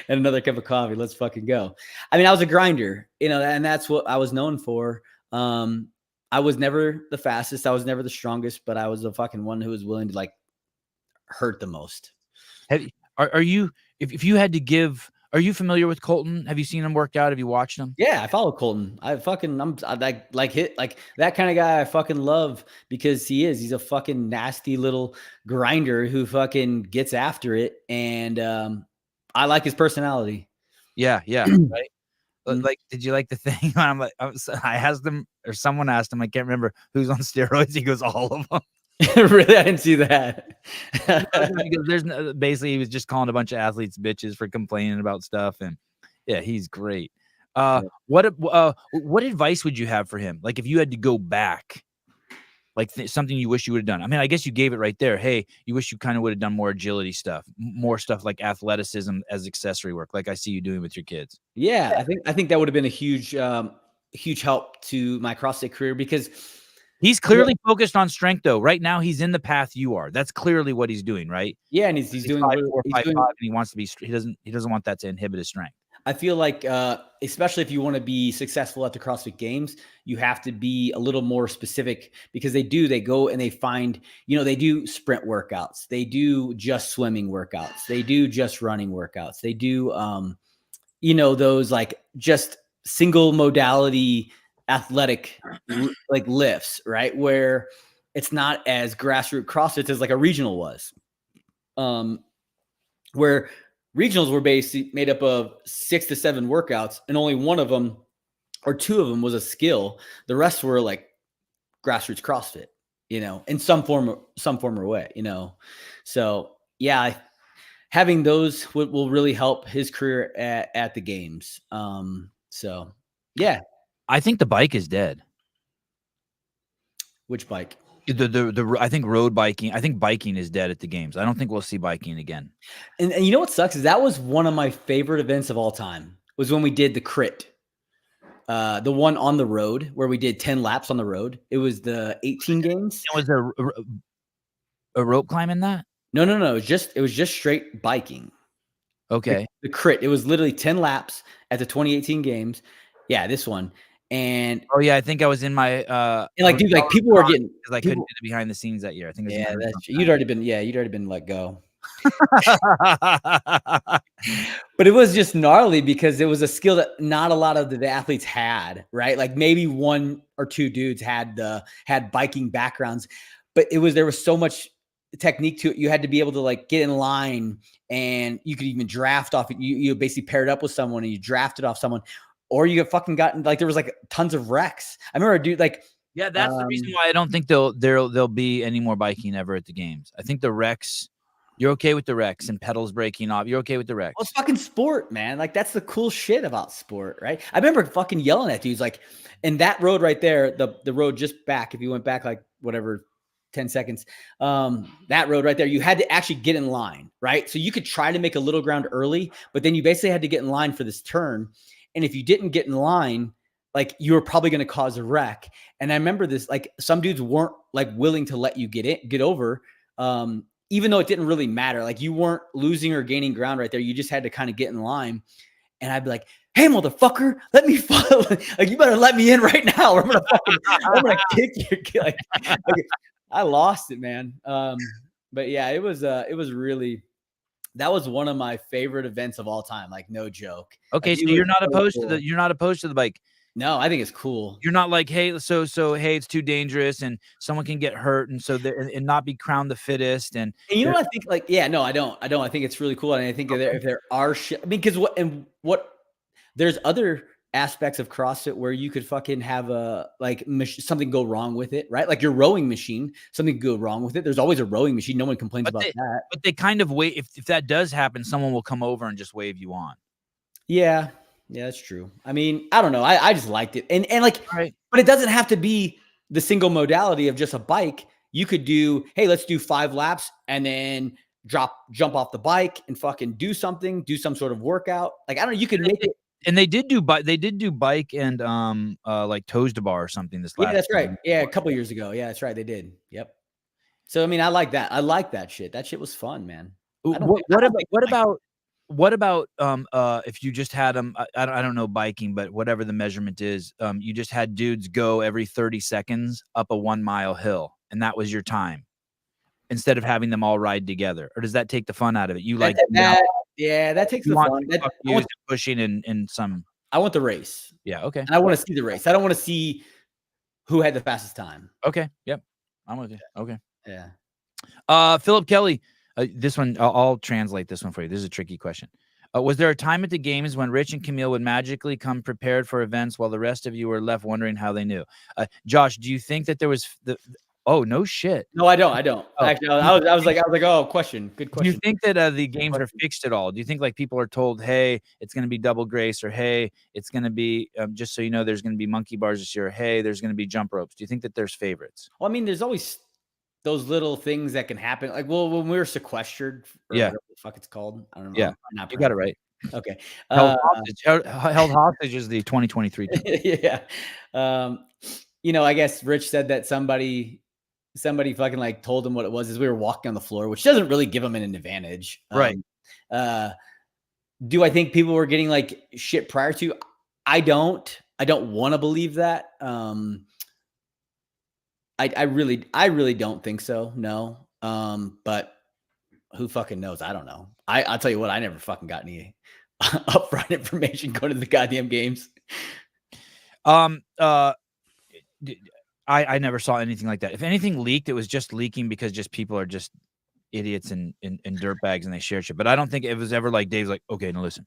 Another cup of coffee. Let's fucking go. I mean, I was a grinder, and that's what I was known for. I was never the fastest. I was never the strongest, but I was the fucking one who was willing to like hurt the most. Are you if you had to give? Are you familiar with Colton? Have you seen him work out? Have you watched him? Yeah, I follow Colton. I like that kind of guy I fucking love because he's a fucking nasty little grinder who fucking gets after it. And I like his personality. Yeah, right. Like, did you like the thing? I asked him, or someone asked him, I can't remember who's on steroids. He goes, all of them. Really? I didn't see that. Because basically he was just calling a bunch of athletes bitches for complaining about stuff, and yeah, he's great. What advice would you have for him? Like, if you had to go back, like something you wish you would have done. I mean, I guess you gave it right there. Hey, you wish you kind of would have done more agility stuff, more stuff like athleticism as accessory work, like I see you doing with your kids. Yeah, I think that would have been a huge help to my CrossFit career because he's clearly focused on strength, though. Right now, he's in the path you are. That's clearly what he's doing, right? Yeah, and he's doing 5'4", 5'5", and he wants to be. He doesn't want that to inhibit his strength. I feel like, especially if you want to be successful at the CrossFit Games, you have to be a little more specific because they go and they find, they do sprint workouts. They do just swimming workouts. They do just running workouts. They do, those like just single modality athletic like lifts, right? Where it's not as grassroots CrossFit as like a regional was. Where regionals were basically made up of 6 to 7 workouts, and only one of them or 2 of them was a skill. The rest were like grassroots CrossFit, in some form or way, So yeah, having those will really help his career at the games. So yeah, I think the bike is dead. Which bike? I think road biking. I think biking is dead at the games. I don't think we'll see biking again. And you know what sucks is that was one of my favorite events of all time. Was when we did the crit, the one on the road where we did 10 laps on the road. It was the 18 games. Was there a rope climb in that? No. It was just straight biking. Okay. The crit. It was literally 10 laps at the 2018 games. Yeah, this one. And oh yeah, I think I was in my and like dude, like people were getting because I couldn't do the behind the scenes that year. I think you'd already been let go. But it was just gnarly because it was a skill that not a lot of the athletes had, right? Like maybe 1 or 2 dudes had biking backgrounds, but there was so much technique to it. You had to be able to like get in line, and you could even draft off. You basically paired up with someone and you drafted off someone. Or you get fucking gotten like there was like tons of wrecks. I remember a dude like yeah, that's the reason why I don't think there'll be any more biking ever at the games. I think the wrecks, you're okay with the wrecks and pedals breaking off. You're okay with the wrecks. Well, it's fucking sport, man. Like that's the cool shit about sport, right? I remember fucking yelling at dudes like, and that road right there, the road just back. If you went back like whatever 10 seconds, that road right there, you had to actually get in line, right? So you could try to make a little ground early, but then you basically had to get in line for this turn. And if you didn't get in line, like you were probably going to cause a wreck. And I remember this, like some dudes weren't like willing to let you get over, even though it didn't really matter. Like you weren't losing or gaining ground right there. You just had to kind of get in line. And I'd be like, hey, motherfucker, let me follow. Like you better let me in right now. Or I'm gonna kick you. Like, I lost it, man. But yeah, it was really. That was one of my favorite events of all time. Like no joke. Okay, like, so you're not opposed to the bike. No, I think it's cool. You're not like, hey, so hey, it's too dangerous and someone can get hurt, and so and not be crowned the fittest. And you know what I think? Like, yeah, no, I don't. I think it's really cool, and I think if there are shit, I mean, because there's other aspects of CrossFit where you could fucking have something go wrong with it, right? Like your rowing machine, something go wrong with it. There's always a rowing machine. No one complains about that. But they kind of wait. If that does happen, someone will come over and just wave you on. Yeah, that's true. I mean, I don't know. I just liked it, and like, right. But it doesn't have to be the single modality of just a bike. You could do, hey, let's do 5 laps and then jump off the bike and fucking do some sort of workout. Like I don't know. You could make it. And they did do bike and like toes to bar or something this last. Yeah, that's right. Yeah, a couple years ago. Yeah, that's right. They did. Yep. So I mean, I like that. I like that shit. That shit was fun, man. What about if you just had them? I don't know biking, but whatever the measurement is, you just had dudes go every 30 seconds up a 1 mile hill, and that was your time. instead of having them all ride together, or does that take the fun out of it? You like that takes you the want fun. to use and pushing in some. I want the race. Yeah. Okay. And I want to see the race. I don't want to see who had the fastest time. Okay. Yep. I'm with you. Okay. Yeah. Philip Kelly. This one, I'll translate this one for you. This is a tricky question. Was there a time at the games when Rich and Camille would magically come prepared for events while the rest of you were left wondering how they knew? Josh, do you think that there was oh, no shit. No, I don't. Oh. Actually, I was like, oh, question. Good question. Do you think that the games are fixed at all? Do you think like people are told, hey, it's going to be double grace, or hey, it's going to be just so you know, there's going to be monkey bars this year, or hey, there's going to be jump ropes? Do you think that there's favorites? Well, I mean, there's always those little things that can happen. Like, well, when we were sequestered, or whatever the fuck it's called, I don't know. Yeah, you got it right. Okay. Held hostage is the 2023. Yeah. I guess Rich said that somebody fucking like told him what it was as we were walking on the floor, which doesn't really give him an advantage. Right. Do I think people were getting like shit prior to? I don't want to believe that. I really don't think so. No. But who fucking knows? I don't know. I'll tell you what, I never fucking got any upfront information going to the goddamn games. I never saw anything like that. If anything leaked, it was just leaking because just people are just idiots and dirtbags and they share shit. But I don't think it was ever like Dave's like, okay, now listen.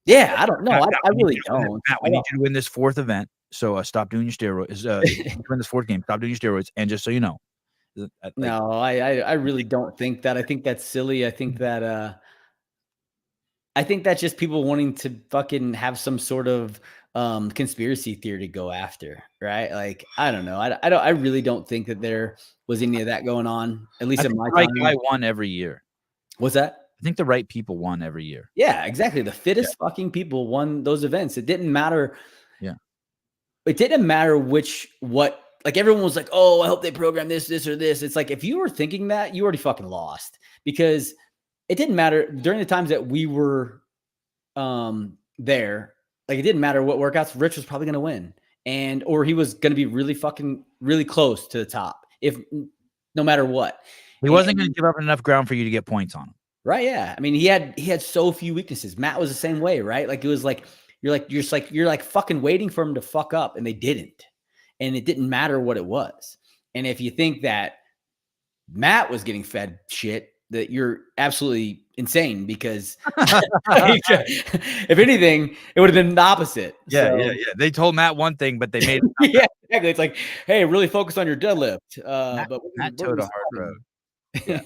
Yeah, I don't know. I really don't. Matt, we need you to win this fourth event. So stop doing your steroids. Win this fourth game. Stop doing your steroids. And just so you know. No, I really don't think that. I think that's silly. I think that's just people wanting to fucking have some sort of conspiracy theory to go after, right? Like, I don't know. I really don't think that there was any of that going on, at least in my time. The right guy won every year. What's that? I think the right people won every year. Yeah, exactly. The fittest fucking people won those events. It didn't matter. Yeah. It didn't matter what, like everyone was like, oh, I hope they program this or this. It's like, if you were thinking that, you already fucking lost, because it didn't matter during the times that we were there. Like, it didn't matter what workouts. Rich was probably going to win, or he was going to be really close to the top, no matter what. He wasn't going to give up enough ground for you to get points on him. Right. Yeah. I mean, he had so few weaknesses. Matt was the same way, right? Like, it was like, you're fucking waiting for him to fuck up, and they didn't. And it didn't matter what it was. And if you think that Matt was getting fed shit, that you're absolutely insane, because if anything, it would have been the opposite. Yeah. They told Matt one thing, but they made it. Yeah, exactly. It's like, hey, really focus on your deadlift. Matt towed a hard road. Yeah.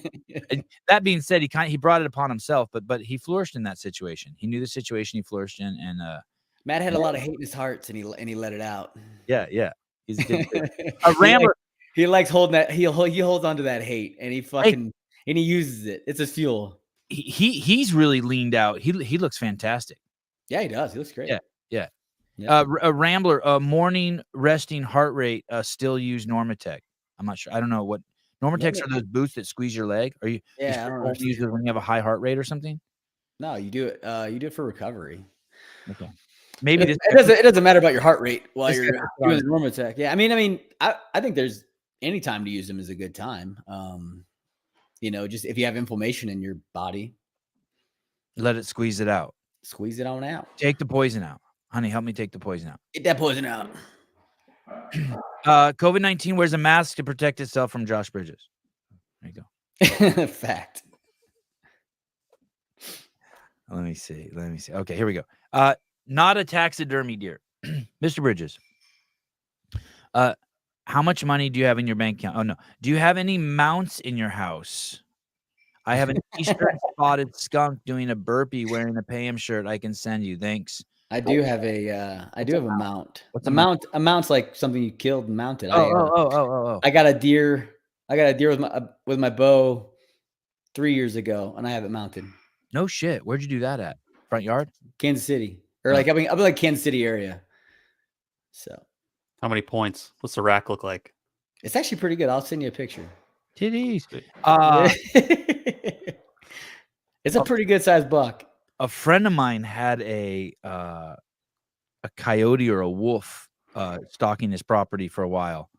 And that being said, he brought it upon himself, but he flourished in that situation. He knew the situation he flourished in, and Matt had a lot of hate in his heart, and he let it out. Yeah. He's a good a rambler. He likes holding that. He holds on to that hate, and he fucking and he uses it. It's his fuel. He's really leaned out. He looks fantastic. Yeah, he does. He looks great. Yeah. A rambler, morning resting heart rate. Still use Normatec. I'm not sure. I don't know what Normatecs are. Those boots that squeeze your leg. Are you? Yeah, I don't know. Use it when you have a high heart rate or something. No, you do it. You do it for recovery. Okay. Maybe it doesn't matter about your heart rate while you're doing the Normatec. Yeah, I mean, I think there's any time to use them is a good time. Just if you have inflammation in your body, let it squeeze it out. Squeeze it on out. Take the poison out, honey. Help me take the poison out. Get that poison out. COVID-19 wears a mask to protect itself from Josh Bridges. There you go. Fact. Let me see. Okay, here we go. Not a taxidermy deer. Mr. Bridges. How much money do you have in your bank account? Oh, no. Do you have any mounts in your house? I have an Eastern spotted skunk doing a burpee wearing a Pam shirt I can send you. Thanks. I do have a mount. What's a mount? A mount's like something you killed and mounted. Oh. I got a deer with my bow 3 years ago, and I have it mounted. No shit. Where'd you do that at? Front yard? Kansas City. Or like, I'm like Kansas City area. So. How many points? What's the rack look like? It's actually pretty good. I'll send you a picture. Titties. It's a pretty good sized buck. A friend of mine had a coyote or a wolf stalking his property for a while.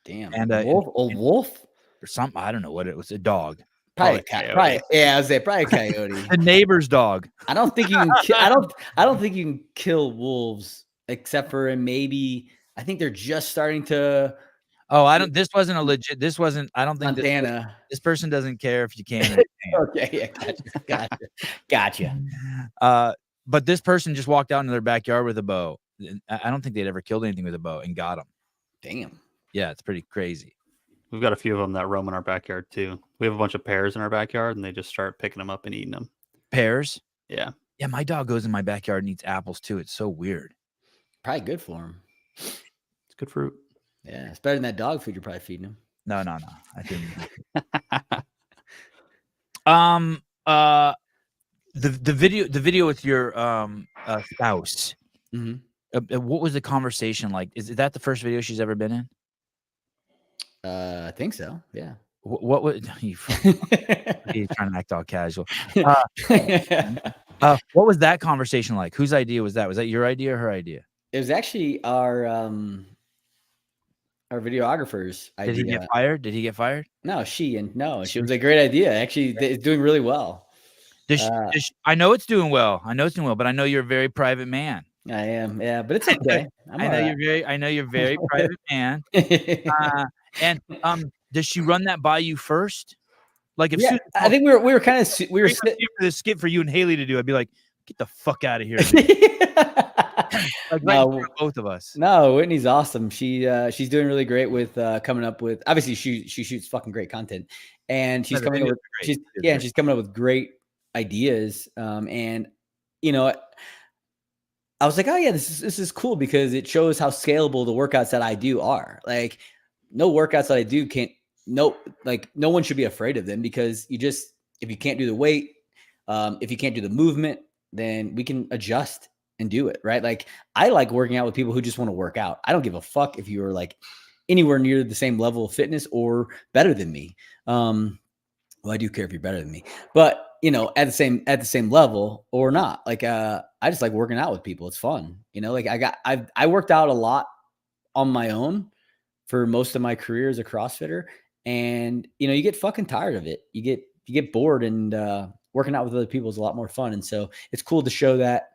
Damn. And a wolf? or something. I don't know what it was. A dog. Probably, yeah, I would say probably a coyote. The neighbor's dog. I don't think you can. I don't think you can kill wolves except for in maybe. I think they're just starting to. Oh, I don't. This wasn't a legit. This wasn't. I don't think Montana. This person doesn't care if you can. Or you Okay, yeah, gotcha. But this person just walked out into their backyard with a bow. I don't think they'd ever killed anything with a bow and got them. Damn. Yeah, it's pretty crazy. We've got a few of them that roam in our backyard too. We have a bunch of pears in our backyard, and they just start picking them up and eating them. Pears? Yeah. Yeah, my dog goes in my backyard and eats apples too. It's so weird. Probably good for him. It's good fruit. Yeah, it's better than that dog food you're probably feeding him. No, I didn't. The video with your spouse. Mm-hmm. What was the conversation like? Is that the first video she's ever been in? I think so. Yeah. What was he's trying to act all casual? What was that conversation like? Whose idea was that? Was that your idea or her idea? It was actually our videographer's idea. Did he get fired? Did he get fired? No, she was a great idea. Actually, it's doing really well. I know it's doing well. But I know you're a very private man. I am, yeah, but it's okay. I know you're very private man. And does she run that by you first? Like, if I think we were kind of we were for this skit for you and Haley to do, I'd be like, get the fuck out of here. Like, no, both of us. No, Whitney's awesome. She's doing really great with coming up with. Obviously, she shoots fucking great content, and she's coming up with she's coming up with great ideas. And you know, I was like, oh yeah, this is cool because it shows how scalable the workouts that I do are. Like, no workouts that I do no one should be afraid of them because if you can't do the weight, if you can't do the movement, then we can adjust and do it, right? Like, I like working out with people who just want to work out. I don't give a fuck if you're like anywhere near the same level of fitness or better than me. Well, I do care if you're better than me, but you know, at the same level or not. Like, I just like working out with people. It's fun. You know, like I worked out a lot on my own for most of my career as a CrossFitter. And, you know, you get fucking tired of it. You get bored, and working out with other people is a lot more fun. And so it's cool to show that,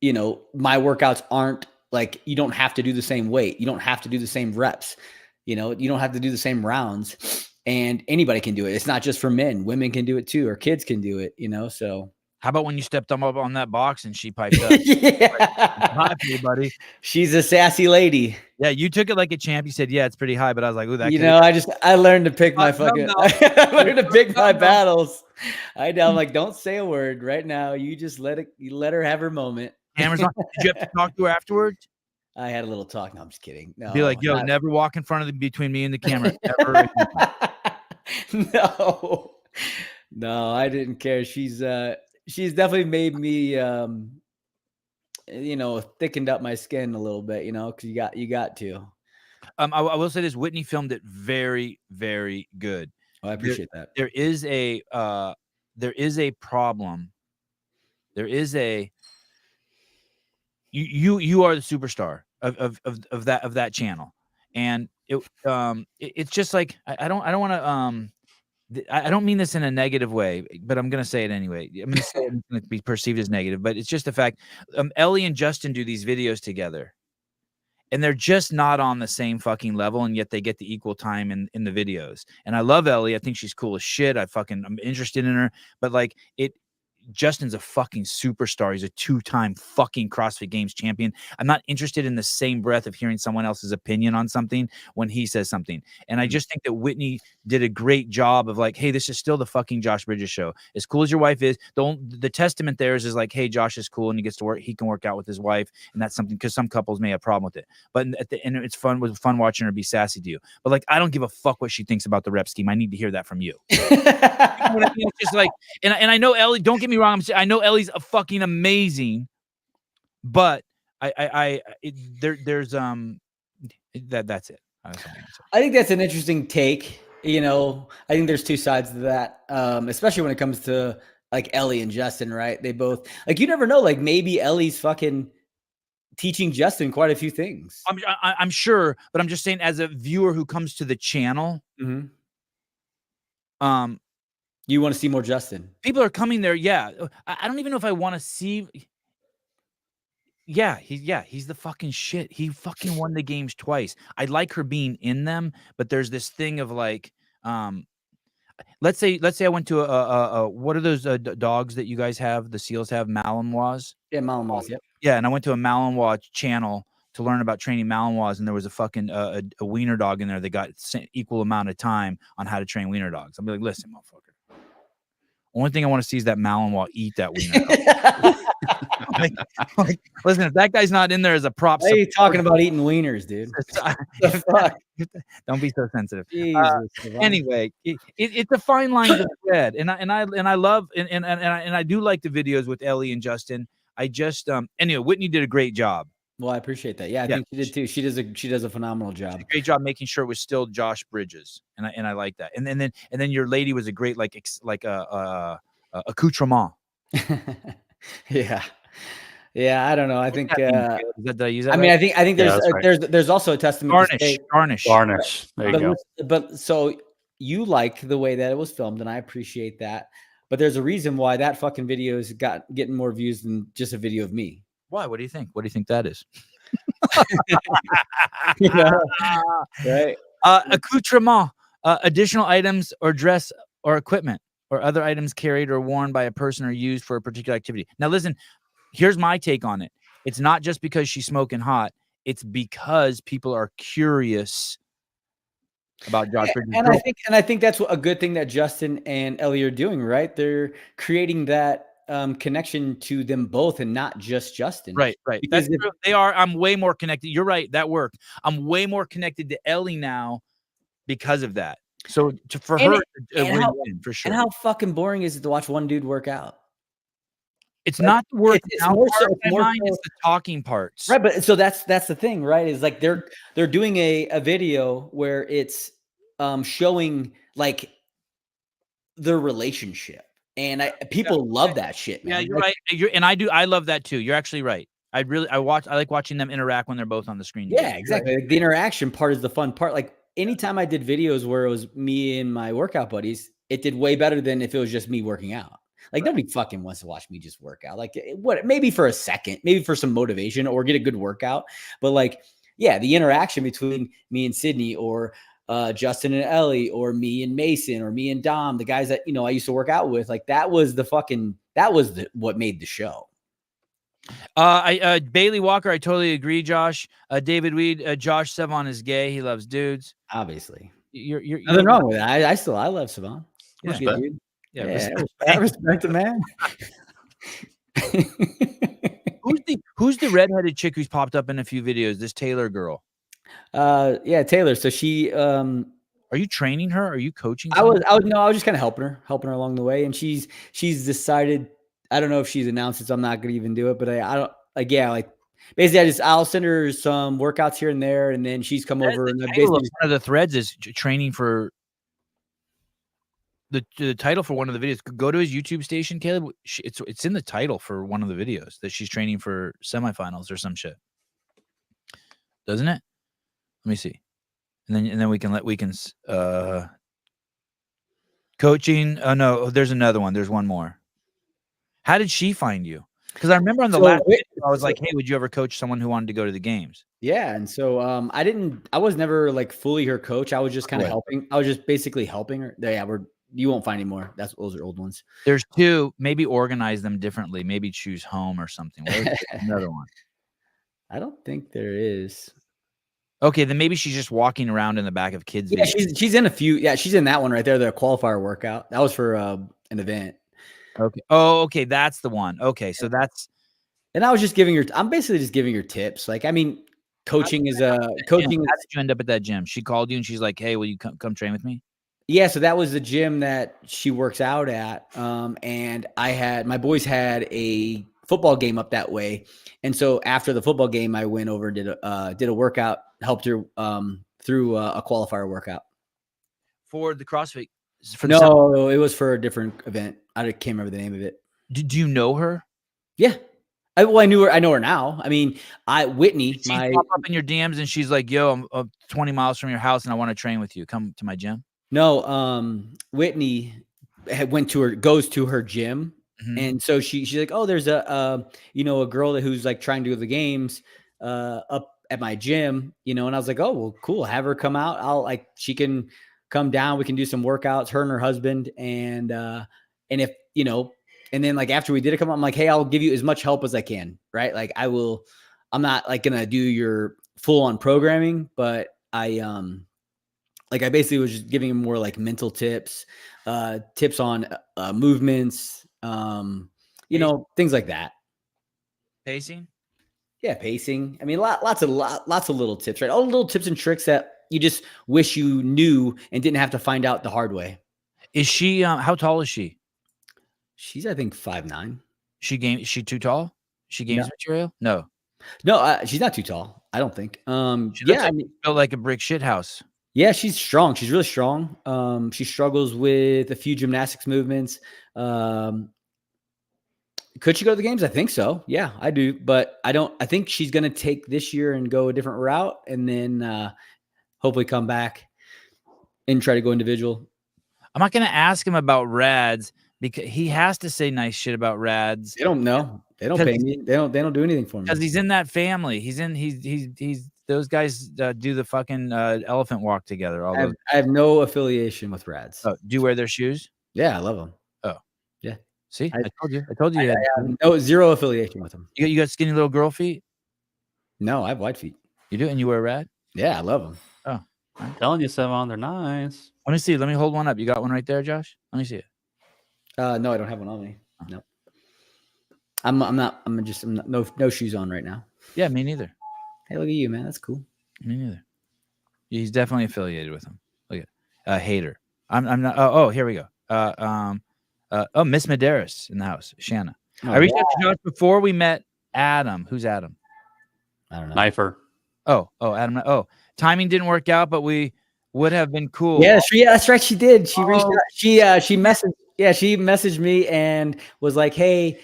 you know, my workouts aren't like, you don't have to do the same weight. You don't have to do the same reps. You know, you don't have to do the same rounds, and anybody can do it. It's not just for men. Women can do it too, or kids can do it, you know? So how about when you stepped them up on that box and she piped up? Yeah. Hi, buddy. She's a sassy lady. Yeah, you took it like a champ. You said, yeah, it's pretty high, but I was like, ooh, that. You know, I learned to pick my fucking. I learned to pick my battles. I'm like, don't say a word right now. You just let her have her moment. Cameras on. Did you have to talk to her afterwards? I had a little talk. No, I'm just kidding. No, be like, yo, never walk in front of between me and the camera ever. No, I didn't care. She's definitely made me, you know, thickened up my skin a little bit, you know, because you got to. I will say this: Whitney filmed it very, very good. Oh, I appreciate that. There is a problem. There is a. You are the superstar of that channel, and it's just like I don't want to I don't mean this in a negative way, but I'm going to say it anyway. I'm going to say it's going to be perceived as negative, but it's just the fact. Ellie and Justin do these videos together, and they're just not on the same fucking level, and yet they get the equal time in the videos. And I love Ellie. I think she's cool as shit. I'm interested in her, but like Justin's a fucking superstar. He's a 2-time fucking CrossFit Games champion. I'm not interested in the same breath of hearing someone else's opinion on something when he says something. And I just think that Whitney did a great job of like, hey, this is still the fucking Josh Bridges show. As cool as your wife is, the testament there is like, hey, Josh is cool and he gets to work. He can work out with his wife, and that's something, because some couples may have a problem with it. But at the end, it's fun watching her be sassy to you. But like, I don't give a fuck what she thinks about the rep scheme. I need to hear that from you. You know what I mean? It's just like, and I know Ellie. Don't get me wrong. I know Ellie's a fucking amazing, but there's that's it. I think that's an interesting take. You know, I think there's two sides to that, especially when it comes to like Ellie and Justin, right? They both, like, you never know, like maybe Ellie's fucking teaching Justin quite a few things. I'm sure, but I'm just saying, as a viewer who comes to the channel, Mm-hmm. um, You want to see more Justin? people are coming there. Yeah, I don't even know if I want to see. Yeah, he's the fucking shit. He fucking won the games twice. I like her being in them, but there's this thing of like, let's say I went to a what are those dogs that you guys have? The seals have Malinois. Yeah, Malinois. Yep. Yeah, and I went to a Malinois channel to learn about training Malinois, and there was a fucking a wiener dog in there that got equal amount of time on how to train wiener dogs. I'm like, listen, motherfucker. Only thing I want to see is that Malinois eat that wiener dog. like, listen, if that guy's not in there as a prop, Why are you talking about eating wieners, dude? The fuck? Don't be so sensitive. Jesus, Anyway, it's a fine line to thread, and I love and I do like the videos with Ellie and Justin. I just anyway, Whitney did a great job. Well, I appreciate that. Yeah, I think she did too. She does a phenomenal job. She did a great job making sure it was still Josh Bridges, and I like that. And then your lady was a great like accoutrement. Yeah. Yeah, I don't know. I think did I use that? I mean, I think there's also a testament to garnish. There you go. But so you like the way that it was filmed, and I appreciate that. But there's a reason why that fucking video is getting more views than just a video of me. Why? What do you think? What do you think that is? Right. Accoutrement, additional items or dress or equipment or other items carried or worn by a person or used for a particular activity. Now, listen, here's my take on it. It's not just because she's smoking hot. It's because people are curious about Josh Bridges. And I think that's a good thing that Justin and Ellie are doing, right? They're creating that connection to them both and not just Justin. Right. That's true. They are. I'm way more connected. You're right. That worked. I'm way more connected to Ellie now because of that. So for her, win, for sure. And how fucking boring is it to watch one dude work out? It's not the work. It's more the talking parts. Right, but so that's the thing, right? Is like they're doing a video where it's showing like their relationship. And people love that shit, man. Yeah, you're right. I love that too. You're actually right. I like watching them interact when they're both on the screen. Yeah, exactly. Like the interaction part is the fun part. Like anytime I did videos where it was me and my workout buddies, it did way better than if it was just me working out. Like nobody fucking wants to watch me just work out. Like what? Maybe for a second, maybe for some motivation or get a good workout. But like, yeah, the interaction between me and Sydney or Justin and Ellie or me and Mason or me and Dom, the guys that, I used to work out with, like that was what made the show. Bailey Walker, I totally agree, Josh. David Weed, Josh Sevan is gay. He loves dudes. Obviously. You're nothing wrong with that. I love Sevan. Yeah, good dude. Yeah, I respect the man. Who's the redheaded chick who's popped up in a few videos? This Taylor girl. Yeah, Taylor. So she are you training her? Are you coaching? I was just kind of helping her along the way. And she's decided, I don't know if she's announced it, so I'm not gonna even do it, but I don't basically I'll send her some workouts here and there, and then she's come over and one of the threads is training for the title for one of the videos. Go to his YouTube station, Caleb. It's in the title for one of the videos that she's training for semifinals or some shit. Doesn't it? Let me see. And then we can coaching. Oh no, there's another one. There's one more. How did she find you? Because I remember on the last video, I was like, hey, would you ever coach someone who wanted to go to the games? Yeah. And so I was never like fully her coach. I was just kind of helping. I was just basically helping her. Yeah, you won't find any more. Those are old ones. There's two. Maybe organize them differently. Maybe choose home or something. Another one. I don't think there is. Okay, then maybe she's just walking around in the back of kids. Yeah, she's in a few. Yeah, she's in that one right there. The qualifier workout. That was for an event. Okay. Oh, okay. That's the one. Okay, so that's. And I was just I'm basically just giving her tips. Like, I mean, coaching is coaching. How did you end up at that gym? She called you and she's like, "Hey, will you come train with me?" Yeah, so that was the gym that she works out at. And my boys had a football game up that way, and so after the football game, I went over and did a workout, helped her through a qualifier workout for the CrossFit. No, it was for a different event. I can't remember the name of it. Do you know her? Yeah, I knew her. I know her now. I mean, Whitney, She pop up in your DMs and she's like, "Yo, I'm 20 miles from your house and I want to train with you. Come to my gym." No, Whitney goes to her gym. Mhm. And so she's like, "Oh, there's a girl who's like trying to go to the games up at my gym, and I was like, "Oh, well, cool. Have her come out. She can come down. We can do some workouts, her and her husband. And if, and then like after we did it come out, I'm like, "Hey, I'll give you as much help as I can." Right. Like I'm not like going to do your full on programming, but I basically was just giving him more like mental tips on movements, things like that. Pacing? Yeah, pacing. I mean, lots of little tips, right? All the little tips and tricks that you just wish you knew and didn't have to find out the hard way. Is she how tall is she? She's, I think, 5'9". Is she too tall? She games material? No. No, she's not too tall, I don't think. She looks built like a brick shit house. Yeah, she's strong. She's really strong. She struggles with a few gymnastics movements. Could she go to the games? I think so. Yeah, I do. But I think she's going to take this year and go a different route and then hopefully come back and try to go individual. I'm not going to ask him about rads because he has to say nice shit about rads. They don't know. They don't pay me. They don't do anything for me. Because he's in that family. He's those guys do the fucking elephant walk together. I have no affiliation with rads. Oh, do you wear their shoes? Yeah, I love them. Oh, yeah. See, I told you. I have no zero affiliation with them. You got skinny little girl feet? No, I have wide feet. You do, and you wear a rad? Yeah, I love them. Oh, I'm telling you, Sevan, they're nice. Let me see. Let me hold one up. You got one right there, Josh? Let me see it. No, I don't have one on me. No. I'm not. No shoes on right now. Yeah, me neither. Hey, look at you, man. That's cool. Me neither. He's definitely affiliated with him. Look at hater. I'm not. Oh, here we go. Miss Medeiros in the house, Shanna. I reached out to Josh before we met Adam. Who's Adam? I don't know. Knifer. Oh, Adam. Oh, timing didn't work out, but we would have been cool. Yeah, that's right. She did. She reached out. She messaged. Yeah, she messaged me and was like, "Hey,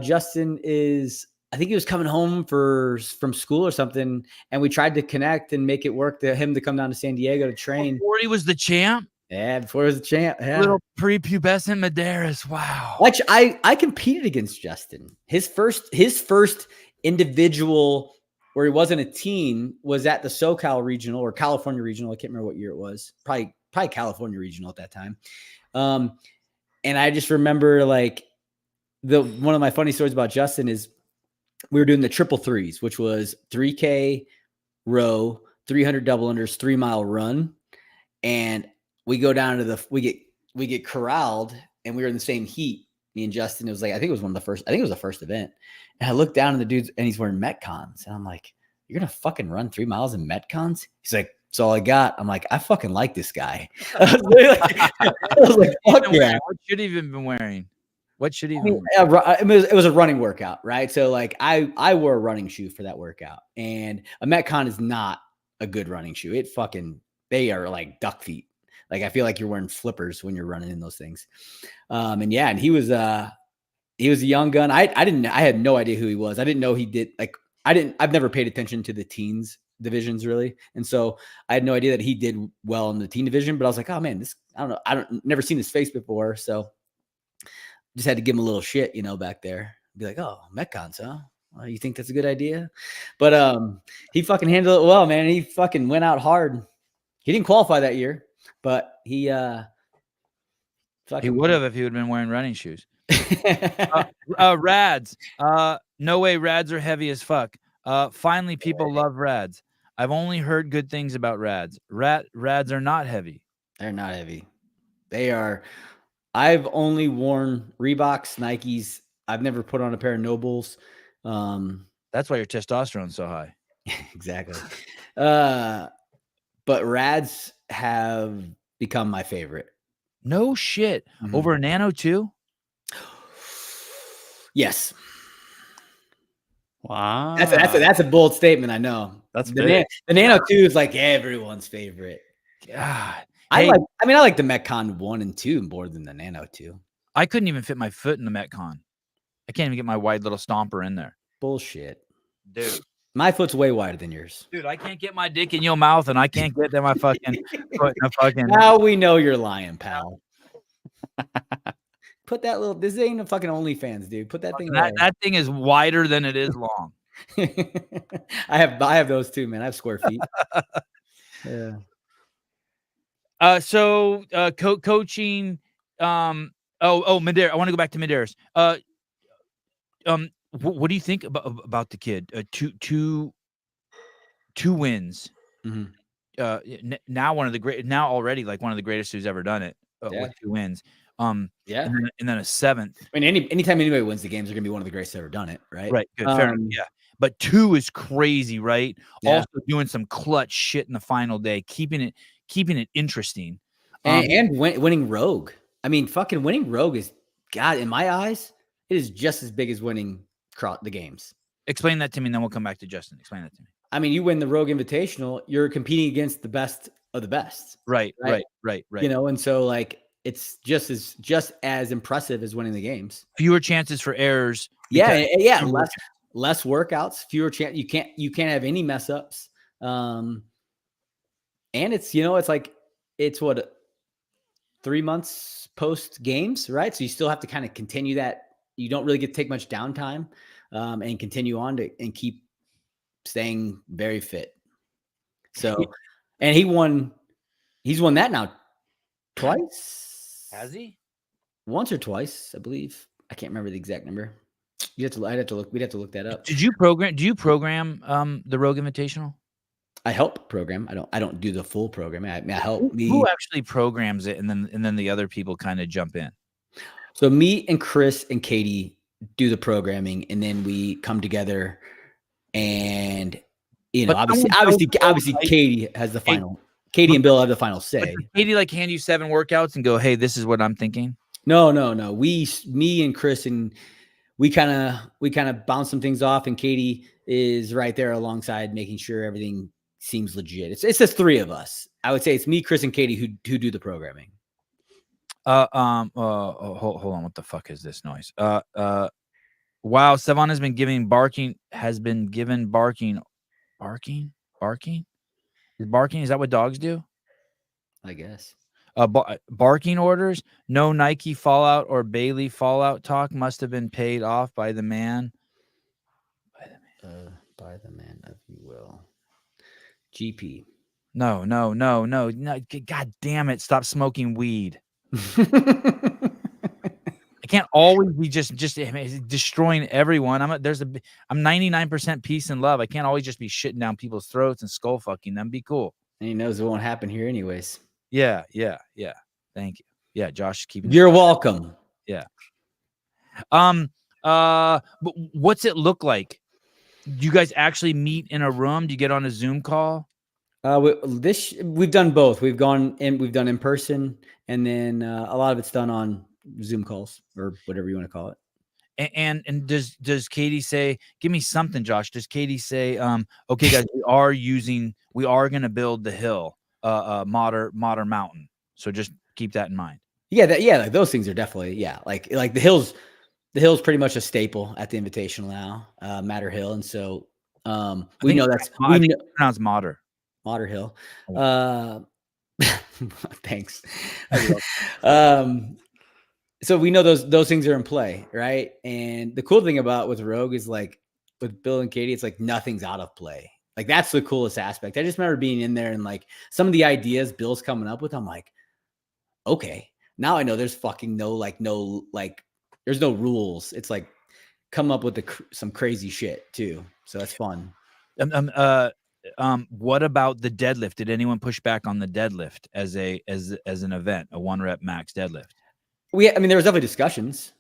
Justin is. I think he was coming home from school or something, and we tried to connect and make it work to him to come down to San Diego to train. Before he was the champ. Yeah, before he was the champ. Yeah. Little prepubescent Medeiros. Wow. I competed against Justin. His first individual where he wasn't a team was at the SoCal regional or California regional. I can't remember what year it was. Probably California regional at that time. And I just remember like one of my funny stories about Justin is we were doing the triple threes, which was 3K row, 300 double unders, 3 mile run. And we go down to we get corralled and we were in the same heat. Me and Justin, it was like, I think it was the first event. And I looked down at the dudes and he's wearing Metcons. And I'm like, "You're going to fucking run 3 miles in Metcons?" He's like, "That's all I got." I'm like, "I fucking like this guy." I was like, "Fuck yeah." What should he have been wearing? What should he have it was a running workout, right? So like I wore a running shoe for that workout. And a Metcon is not a good running shoe. They are like duck feet. Like I feel like you're wearing flippers when you're running in those things. And he was a young gun. I had no idea who he was. I didn't know he did I've never paid attention to the teens divisions really. And so I had no idea that he did well in the teen division, but I was like, "Oh man, I don't know. Never seen his face before." So just had to give him a little shit, back there. Be like, "Oh, Metcons, huh? Well, you think that's a good idea?" But he fucking handled it well, man. He fucking went out hard. He didn't qualify that year, but he would have if he would have been wearing running shoes. Rads. No way, rads are heavy as fuck. Finally, people love rads. I've only heard good things about rads. Rads are not heavy. They're not heavy. They are. I've only worn Reeboks, Nikes. I've never put on a pair of Nobles. That's why your testosterone's so high. Exactly. But rads have become my favorite. No shit. Mm-hmm. Over a Nano too? Yes. Wow. That's a bold statement. I know. That's the Nano 2 is like everyone's favorite. God. I like the Metcon 1 and 2 more than the Nano 2. I couldn't even fit my foot in the Metcon. I can't even get my wide little stomper in there. Bullshit. Dude. My foot's way wider than yours. Dude, I can't get my dick in your mouth, and I can't get my fucking foot in a fucking. Now we know you're lying, pal. Put that little. This ain't a fucking OnlyFans, dude. Put that thing away. That thing is wider than it is long. I have those too, man. I have square feet. Yeah. So coaching. Medeiros. I want to go back to Medeiros. What do you think about the kid? Two wins. Mm-hmm. Now already like one of the greatest who's ever done it. With 2 wins. Yeah. And then a 7th. I mean, anytime anybody wins the games, they're gonna be one of the greatest ever done it, right? Right. Good. Fair enough. Yeah. But 2 is crazy, right? Yeah. Also doing some clutch shit in the final day, keeping it interesting. And winning Rogue. I mean, fucking winning Rogue is, God, in my eyes, it is just as big as winning the games. Explain that to me, and then we'll come back to Justin. Explain that to me. I mean, you win the Rogue Invitational, you're competing against the best of the best. Right. You know, and so like it's just as impressive as winning the games. Fewer chances for errors. Yeah. Less workouts, fewer chance. You can't have any mess ups. And it's, you know, it's what, 3 months post games, right? So you still have to kind of continue that. You don't really get to take much downtime, and continue on and keep staying very fit. So, and he's won that now twice. Has he? Once or twice, I believe. I can't remember the exact number. We'd have to look that up. Do you program the Rogue Invitational? I help program. I don't do the full program. I help me. Who actually programs it, and then the other people kind of jump in? So me and Chris and Katie do the programming, and then we come together, and you know, obviously, Katie has the final. Katie and Bill have the final say. Katie like hand you 7 workouts and go, "Hey, this is what I'm thinking." No. Me and Chris, and we kind of bounce some things off, and Katie is right there alongside, making sure everything seems legit. It's just 3 of us. I would say it's me, Chris, and Katie who do the programming. Hold on. What the fuck is this noise? Wow. Sevan has been given barking. Barking. Is barking? Is that what dogs do? I guess. Barking orders. No Nike fallout or Bailey fallout talk must have been paid off by the man. By the man, if you will. GP. No. God damn it! Stop smoking weed. I can't always be just destroying everyone. I'm 99% peace and love. I can't always just be shitting down people's throats and skull fucking them. Be cool. And he knows it won't happen here anyways. Yeah. Thank you. Yeah, Josh, keeping. You're welcome. Yeah. But what's it look like? Do you guys actually meet in a room? Do you get on a Zoom call? We've done both. We've done in person, and then a lot of it's done on Zoom calls or whatever you want to call it. And does Katie say, give me something, Josh? Does Katie say, okay, guys, we are going to build the hill, modern mountain. So just keep that in mind. Yeah. Like those things are definitely, like the hill's pretty much a staple at the Invitational now, Matter Hill. And so, we know that's pronounced Mater Hill. Thanks. So we know those things are in play, right? And the cool thing with Rogue is like with Bill and Katie, it's like nothing's out of play. Like that's the coolest aspect. I just remember being in there and like some of the ideas Bill's coming up with. I'm like, okay, now I know there's fucking there's no rules. It's like come up with some crazy shit too. So that's fun. What about the deadlift? Did anyone push back on the deadlift as an event, a 1 rep max deadlift? There was definitely discussions.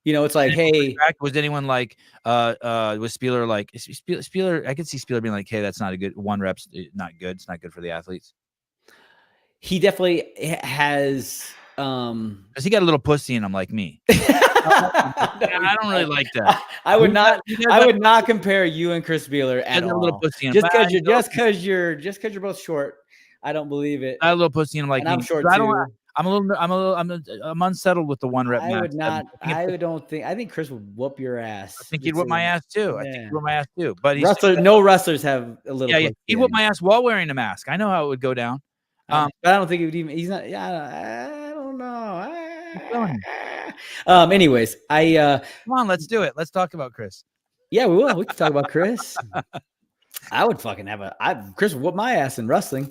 You know, it's like, hey, was anyone like, was Spieler like, Spieler? I could see Spieler being like, hey, that's not a good 1 rep's not good. It's not good for the athletes. He definitely has. Because he got a little pussy in him like me. I don't really like that. I would not compare you and Chris Spieler at all. A little pussy in him. Just because you're both short. I don't believe it. I have a little pussy in him like me. I'm short too. I'm unsettled with the 1 rep. I would not. I I think Chris would whoop your ass. think he'd whip my ass too. I think he'd whip my ass too. But no wrestlers have a little. Yeah, he'd whip my ass while wearing a mask. I know how it would go down. But I don't think he would even. He's not. Yeah, I don't know. Anyways, come on, let's do it. Let's talk about Chris. Yeah, we will. We can talk about Chris. I would fucking Chris would whoop my ass in wrestling.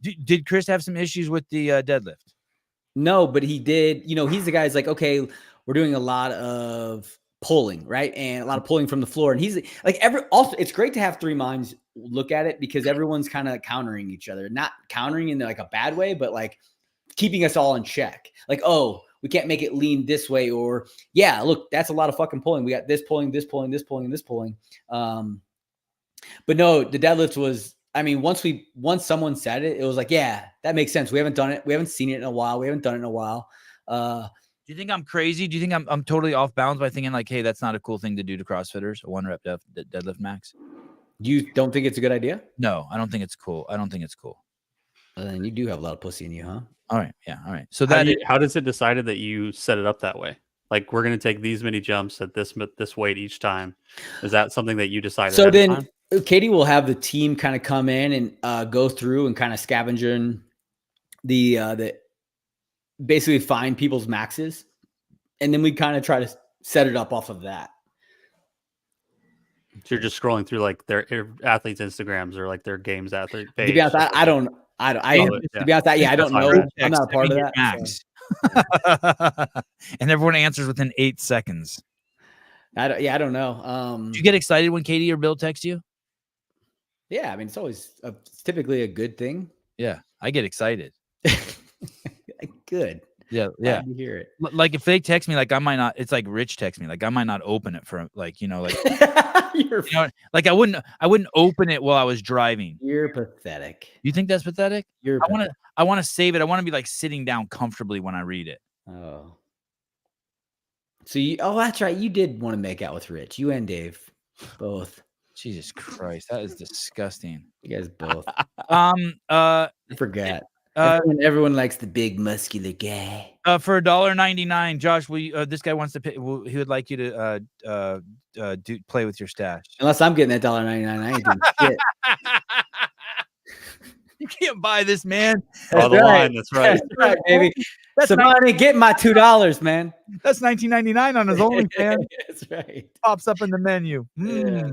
Did Chris have some issues with the deadlift? No, but he did. He's the guy who's like, okay, we're doing a lot of pulling, right? And a lot of pulling from the floor. And he's like, also, it's great to have 3 minds look at it because everyone's kind of countering each other, not countering in like a bad way, but like keeping us all in check. Like, oh, we can't make it lean this way, or yeah, look, that's a lot of fucking pulling. We got this pulling, this pulling, this pulling, and this pulling. But no, the deadlift was, I mean, once someone said it, it was like, yeah, that makes sense. We haven't done it. We haven't seen it in a while. We haven't done it in a while. Do you think I'm crazy? Do you think I'm totally off bounds by thinking like, hey, that's not a cool thing to do to CrossFitters, a 1 rep deadlift max? You don't think it's a good idea? No, I don't think it's cool. Then you do have a lot of pussy in you, huh? All right. Yeah. All right. So how does it decided that you set it up that way? Like, we're going to take these many jumps at this weight each time. Is that something that you decided? So then Katie will have the team kind of come in and go through and kind of scavenge the basically find people's maxes. And then we kind of try to set it up off of that. So you're just scrolling through like their athletes' Instagrams or like their games athlete page. To be honest, I don't know. I don't know. I'm not a part of that. So. And everyone answers within 8 seconds. I don't know. Do you get excited when Katie or Bill text you? Yeah, I mean, it's typically a good thing. Yeah, I get excited. Good. Yeah. Glad to hear it. Like if they text me, like I might not. It's like Rich text me, like I might not open it for like like. Like I wouldn't open it while I was driving. You're pathetic. You think that's pathetic? I want to save it. I want to be like sitting down comfortably when I read it. Oh. So that's right. You did want to make out with Rich. You and Dave, both. Jesus Christ, that is disgusting. You guys both. I forgot. Everyone likes the big muscular guy. For $1.99, Josh, this guy wants to pay. He would like you to play with your stash. Unless I'm getting that $1.99, I ain't doing shit. You can't buy this, man. That's the line. That's right. That's right, baby. Somebody get my $2, man. That's $19.99 on his OnlyFans. That's right. Pops up in the menu. Yeah.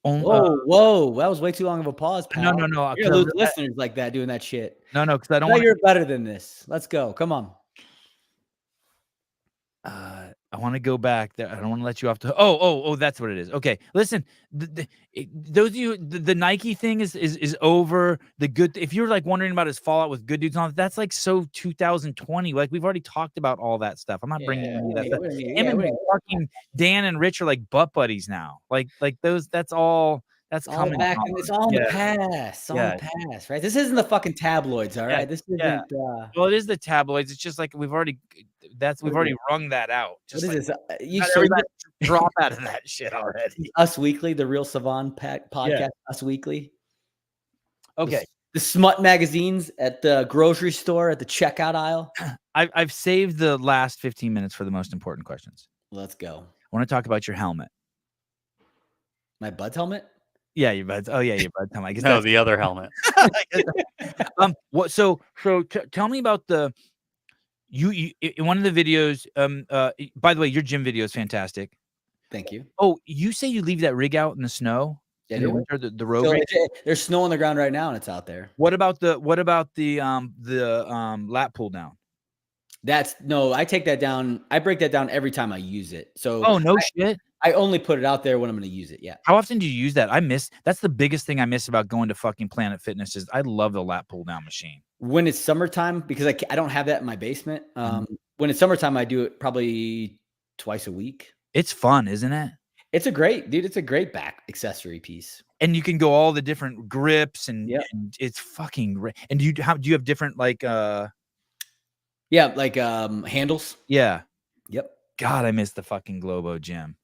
Whoa! That was way too long of a pause, pal. No. You're gonna lose listeners like that doing that shit. No, because I don't want. You're better than this. Let's go. Come on. I want to go back there. I don't want to let you off to. Oh, that's what it is. Okay, listen. Those of you, the Nike thing is over. The good. If you're like wondering about his fallout with Good Dudes and all that, that's like so 2020. Like we've already talked about all that stuff. I'm not bringing any of that stuff. Fucking Dan and Rich are like butt buddies now. Like those. That's all. That's all coming back. It's all in the past. All in the past, right? This isn't the fucking tabloids, all right? This isn't. Well, it is the tabloids. It's just like we've already wrung that out. Just what is like, this? You drop out of that shit already. Us Weekly, the real Sevan podcast. Us Weekly. Okay. The smut magazines at the grocery store at the checkout aisle. I've saved the last 15 minutes for the most important questions. Let's go. I want to talk about your helmet. My Bud's helmet? Yeah, your Bud's. Oh yeah, your Bud's helmet. I guess no, the other helmet. So tell me about the you in one of the videos. By the way, your gym video is fantastic. Thank you. Oh, you say you leave that rig out in the snow in the winter, the road rig? There's snow on the ground right now, and it's out there. What about the lat pull down? I take that down. I break that down every time I use it. So shit. I only put it out there when I'm going to use it. Yeah. How often do you use that? That's the biggest thing I miss about going to fucking Planet Fitness is I love the lat pull down machine. When it's summertime, because I don't have that in my basement. When it's summertime, I do it probably twice a week. It's fun, isn't it? It's a great back accessory piece. And you can go all the different grips and it's fucking great. And do you have different like handles? Yeah. Yep. God, I miss the fucking Globo gym.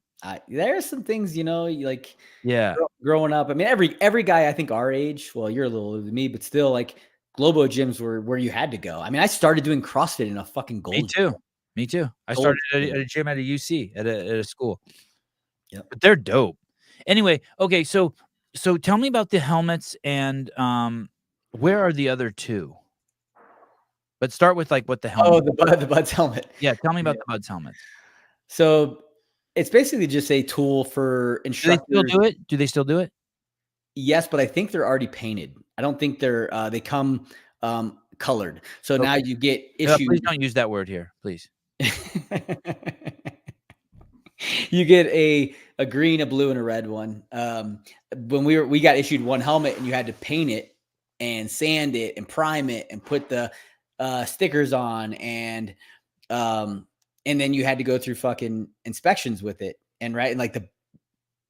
There are some things, like Yeah. growing up. I mean, every guy I think our age, well, you're a little older than me, but still, like Globo gyms were where you had to go. I mean, I started doing CrossFit in a fucking Me gold. too. Me too. I Gold started at gym. a gym at a UC at a school. Yep. But they're dope. Anyway, okay, so tell me about the helmets and where are the other two? But start with like what the helmet. Oh, the Bud's helmet. Yeah, tell me about the Buds helmets. So it's basically just a tool for Do they still instructors. do it? Do they still do it? Yes, but I think they're already painted. I don't think they come colored. So now Okay. you get Please issued. don't use that word here, please. You get a green, a blue, and a red one. When we got issued one helmet, and you had to paint it and sand it and prime it and put the stickers on, and then you had to go through fucking inspections with it, and like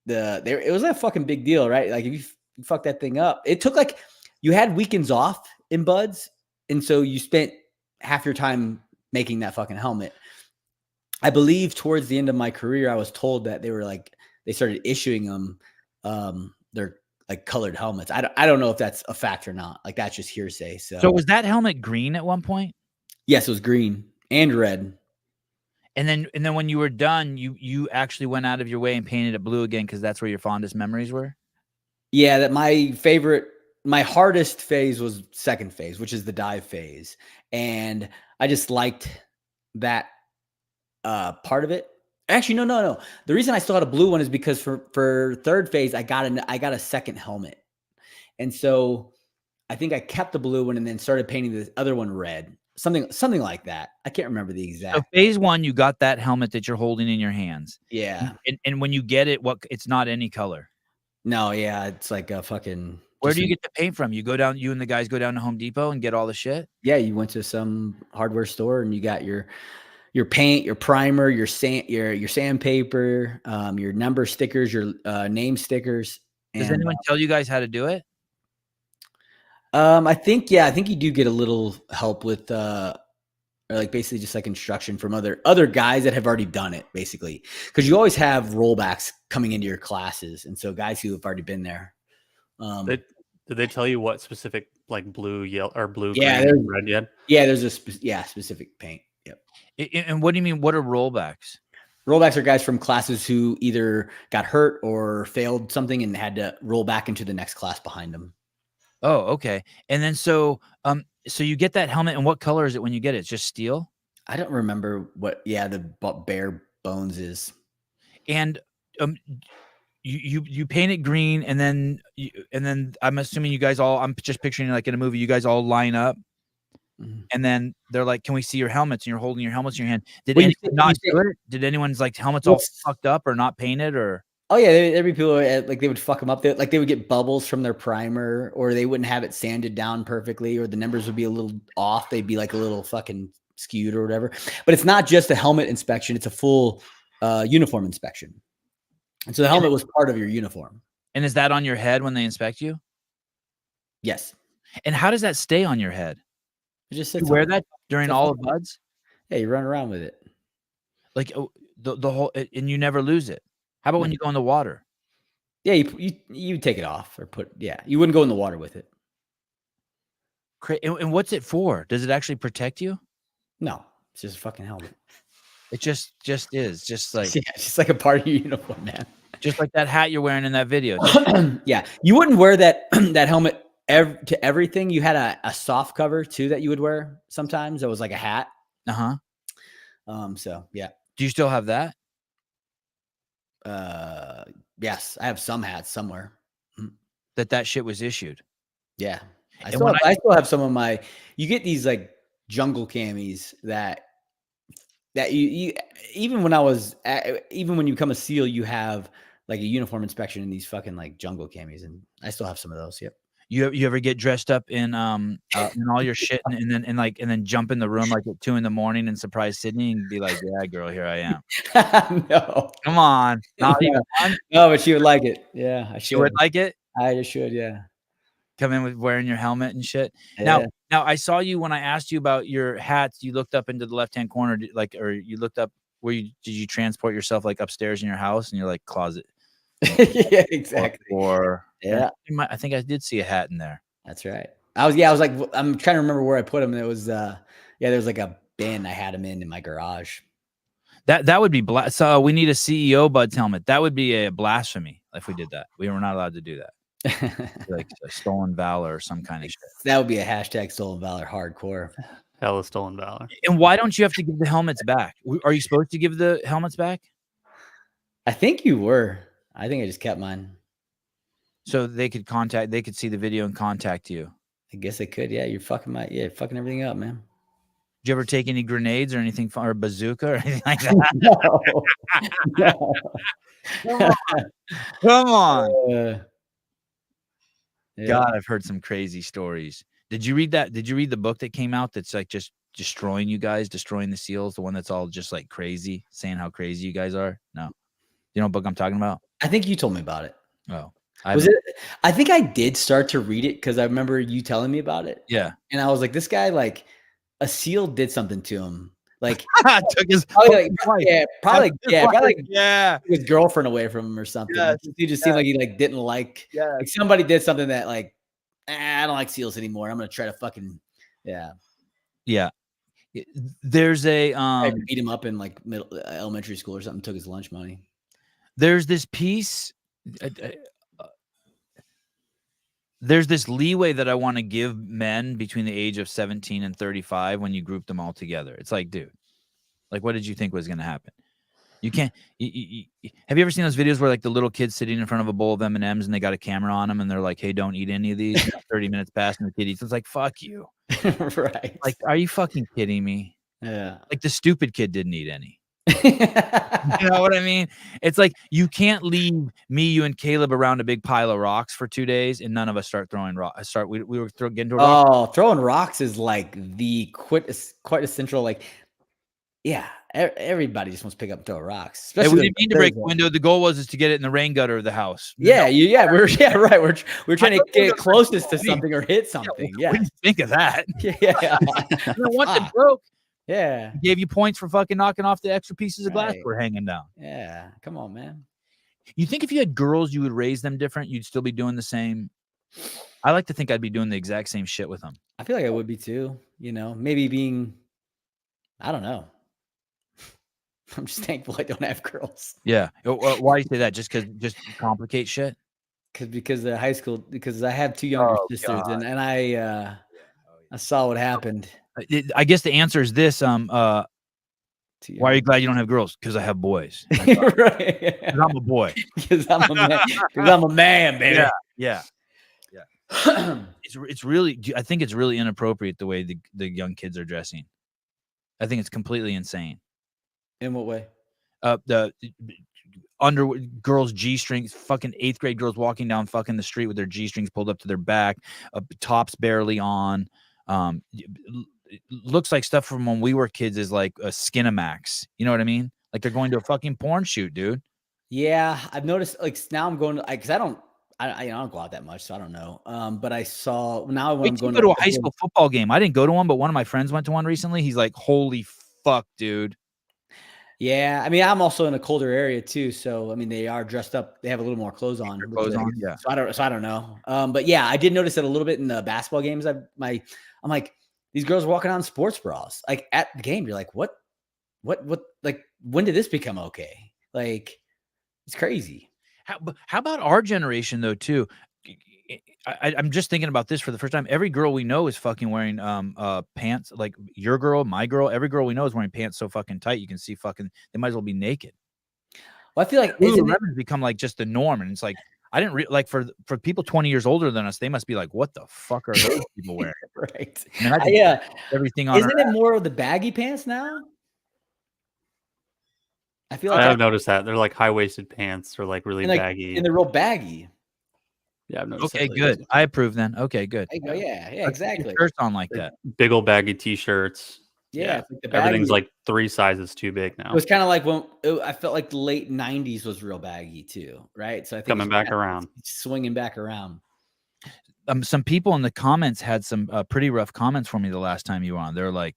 it was a fucking big deal, right? Like if you fuck that thing up, it took like you had weekends off in Buds, and so you spent half your time making that fucking helmet. I believe towards the end of my career, I was told that they started issuing them. They're like colored helmets. I don't know if that's a fact or not. Like that's just hearsay. So was that helmet green at one point? Yes, it was green and red. And then when you were done, you actually went out of your way and painted it blue again because that's where your fondest memories were? Yeah, that my hardest phase was second phase, which is the dive phase. And I just liked that part of it. Actually, no. The reason I still had a blue one is because for third phase, I got a second helmet. And so I think I kept the blue one and then started painting the other one red. Something like that. I can't remember the exact. So phase one, you got that helmet that you're holding in your hands. Yeah. And when you get it, it's not any color. No, yeah, it's like a fucking. Where do you get the paint from? You and the guys go down to Home Depot and get all the shit? Yeah, you went to some hardware store and you got your paint, your primer, your sandpaper, your number stickers, your name stickers. Does anyone tell you guys how to do it? I think you do get a little help with or like basically just like instruction from other guys that have already done it, basically. Because you always have rollbacks coming into your classes, and so guys who have already been there. Did they tell you what specific like blue, yellow, or blue, Yeah, green, and red yet? Yeah, there's a specific paint. Yep. And what do you mean? What are rollbacks? Rollbacks are guys from classes who either got hurt or failed something and had to roll back into the next class behind them. Oh, okay. And then so you get that helmet, and what color is it when you get it? It's just steel? I don't remember what the bare bones is. And you paint it green, and then I'm assuming you guys all, I'm just picturing like in a movie, you guys all line up. Mm-hmm. And then they're like, "Can we see your helmets?" And you're holding your helmets in your hand. Did anyone not do it? Did anyone's like helmets all fucked up or not painted or? Oh yeah, there'd be people like they would fuck them up. They would get bubbles from their primer, or they wouldn't have it sanded down perfectly, or the numbers would be a little off. They'd be like a little fucking skewed or whatever. But it's not just a helmet inspection; it's a full uniform inspection. And so the helmet was part of your uniform. And is that on your head when they inspect you? Yes. And how does that stay on your head? It just you wear that during all of Buds? Yeah, you run around with it. Like the whole, and you never lose it. How about when you go in the water? Yeah, you take it off or you wouldn't go in the water with it. And what's it for? Does it actually protect you? No, it's just a fucking helmet. It just is just like it's just like a part of your uniform, man. Just like that hat you're wearing in that video. Yeah, you wouldn't wear that helmet to everything. You had a soft cover too that you would wear sometimes. That was like a hat. So yeah. Do you still have that? Yes, I have some hats somewhere. That shit was issued. Yeah, I still have some of my. You get these like jungle camis that you even when you become a SEAL, you have like a uniform inspection in these fucking like jungle camis, and I still have some of those. Yep. You ever get dressed up in all your shit and then jump in the room like at 2 a.m. and surprise Sydney and be like, "Yeah, girl, here I am." No, come on, not even one? No, but she would like it. Yeah, I should. She would like it. I just should. Yeah. Come in with wearing your helmet and shit. Yeah. Now I saw you when I asked you about your hats. You looked up into the left-hand corner, or you looked up did you transport yourself like upstairs in your house and you're like closet? Yeah, exactly. Or Yeah, I think I did see a hat in there. that's right. I was like, I'm trying to remember where I put him. It was, there was like a bin I had him in my garage. That would be so we need a CEO Buds helmet. That would be a blasphemy if we did that. We were not allowed to do that. Like a stolen valor or some kind of shit. That would be a hashtag stolen valor hardcore. Hella stolen valor. And why don't you have to give the helmets back? Are you supposed to give the helmets back? I think you were. I think I just kept mine. So they could see the video and contact you. I guess I could. Yeah, you're fucking everything up, man. Did you ever take any grenades or anything, or a bazooka or anything like that? No. Come on. Yeah. God, I've heard some crazy stories. Did you read that? Did you read the book that came out that's like just destroying you guys, destroying the SEALs? The one that's all just like crazy, saying how crazy you guys are? No. You know what book I'm talking about? I think you told me about it. Oh. I think I did start to read it because I remember you telling me about it. Yeah. And I was like, this guy, like, a SEAL did something to him. Like, took his probably yeah, his girlfriend away from him or something. Yeah, He just seemed like he like didn't like yeah. like somebody did something that like, I don't like SEALs anymore. I'm gonna try to fucking Yeah. There's a I beat him up in like elementary school or something. Took his lunch money. There's this piece. There's this leeway that I want to give men between the age of 17 and 35 when you group them all together. It's like, dude, like, what did you think was going to happen? You can't. Have you ever seen those videos where like the little kid's sitting in front of a bowl of M&Ms and they got a camera on them and they're like, hey, don't eat any of these. 30 minutes past and the kid eats. It's like, fuck you. Right. Like, are you fucking kidding me? Yeah. Like the stupid kid didn't eat any. You know what I mean? It's like you can't leave me, you, and Caleb around a big pile of rocks for 2 days, and none of us start throwing rocks. We were getting into a rock. Oh, throwing rocks is like the quite essential. Like, yeah, everybody just wants to pick up and throw rocks. Hey, we didn't mean to break the window. The goal was to get it in the rain gutter of the house. Yeah, we're trying to get closest to something or hit something. Yeah, what do you think of that? Yeah. Once it broke. Yeah. Gave you points for fucking knocking off the extra pieces of glass Right. we're hanging down. Yeah. Come on, man. You think if you had girls, you would raise them different? You'd still be doing the same? I like to think I'd be doing the exact same shit with them. I feel like I would be too. You know, maybe being, I don't know. I'm just thankful I don't have girls. Yeah. Why do you say that? Just complicate shit? Because of high school, because I have 2 younger sisters and I saw what happened. I guess the answer is this. Why are you glad you don't have girls? Because I have boys. Right. Because I'm a boy. Because I'm a man. Because I'm a man, baby. Yeah. It's really. I think it's really inappropriate the way the young kids are dressing. I think it's completely insane. In what way? The girls' G-strings, fucking 8th grade girls walking down fucking the street with their G-strings pulled up to their back, tops barely on. It looks like stuff from when we were kids is like a Skinamax. You know what I mean? Like they're going to a fucking porn shoot, dude. Yeah, I've noticed. Like now, I'm going to because I don't go out that much, so I don't know. But I saw now when I'm going to a high school football game. I didn't go to one, but one of my friends went to one recently. He's like, "Holy fuck, dude!" Yeah, I mean, I'm also in a colder area too, so I mean, they are dressed up. They have a little more clothes on. Yeah. So I don't know. But yeah, I did notice that a little bit in the basketball games. I'm like, these girls walking on sports bras, like at the game. You're like, what? Like, when did this become okay? Like, it's crazy. How about our generation though too? I'm just thinking about this for the first time. Every girl we know is fucking wearing pants. Like your girl, my girl, every girl we know is wearing pants so fucking tight you can see fucking. They might as well be naked. Well, I feel like it's become like just the norm, and it's like I didn't like for people 20 years older than us, they must be like, what the fuck are those people wearing? Right. I mean, yeah. Everything on. Isn't it more of the baggy pants now? I feel like I've noticed that they're like high-waisted pants or like really baggy, and they're real baggy. Yeah, I've noticed. Okay, good. I approve then. Okay, good. There you go. Yeah, exactly. Shirts on like that. Big old baggy t-shirts. Yeah, it's like everything's like 3 sizes too big now. It was kind of like when I felt like the late 90s was real baggy too, right? So I think coming back around, swinging back around. Some people in the comments had some pretty rough comments for me the last time you were on. They're like,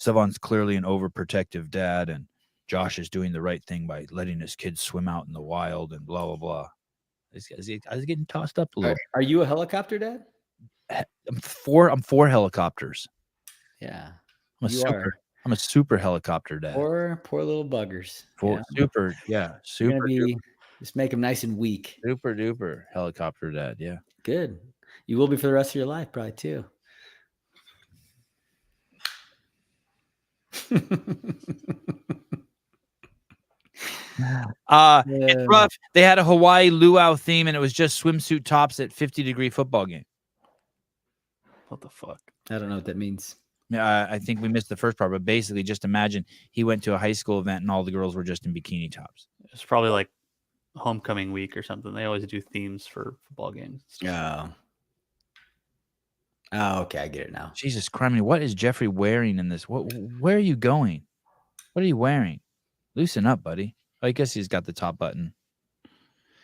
Sevan's clearly an overprotective dad, and Josh is doing the right thing by letting his kids swim out in the wild and blah, blah, blah. I was getting tossed up a little. Are you a helicopter dad? I'm four helicopters. Yeah. I'm a super helicopter dad. Poor little buggers. Super Just make them nice and weak. Super duper helicopter dad. Yeah. Good. You will be for the rest of your life, probably too. It's rough. They had a Hawaii luau theme, and it was just swimsuit tops at 50-degree football game. What the fuck? I don't know what that means. I think we missed the first part, but basically, just imagine he went to a high school event and all the girls were just in bikini tops. It's probably like homecoming week or something. They always do themes for football games. Oh, okay, I get it now. Jesus Christ, what is Jeffrey wearing in this? Where are you going? What are you wearing? Loosen up, buddy. I guess he's got the top button.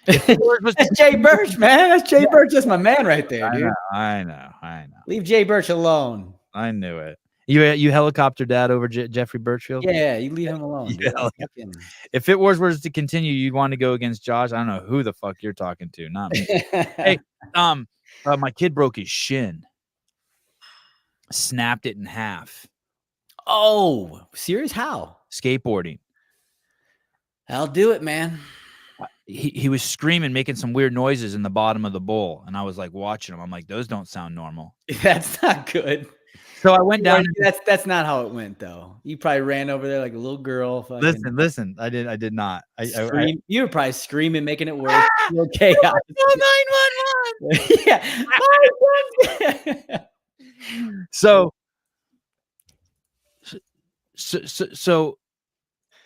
That's Jay Birch, man. That's Jay Birch. That's my man right there, dude. I know. Leave Jay Birch alone. I knew it. You helicopter dad over Jeffrey Birchfield? Yeah, you leave him alone. If Fit Wars was to continue, you'd want to go against Josh. I don't know who the fuck you're talking to, not me. Hey, my kid broke his shin. Snapped it in half. Oh, serious? How? Skateboarding. I'll do it, man. He was screaming, making some weird noises in the bottom of the bowl, and I was like watching him. I'm like, those don't sound normal. That's not good. So I went down. That's not how it went, though. You probably ran over there like a little girl. Listen. I did not. You were probably screaming, making it worse. Okay. 911. Yeah. So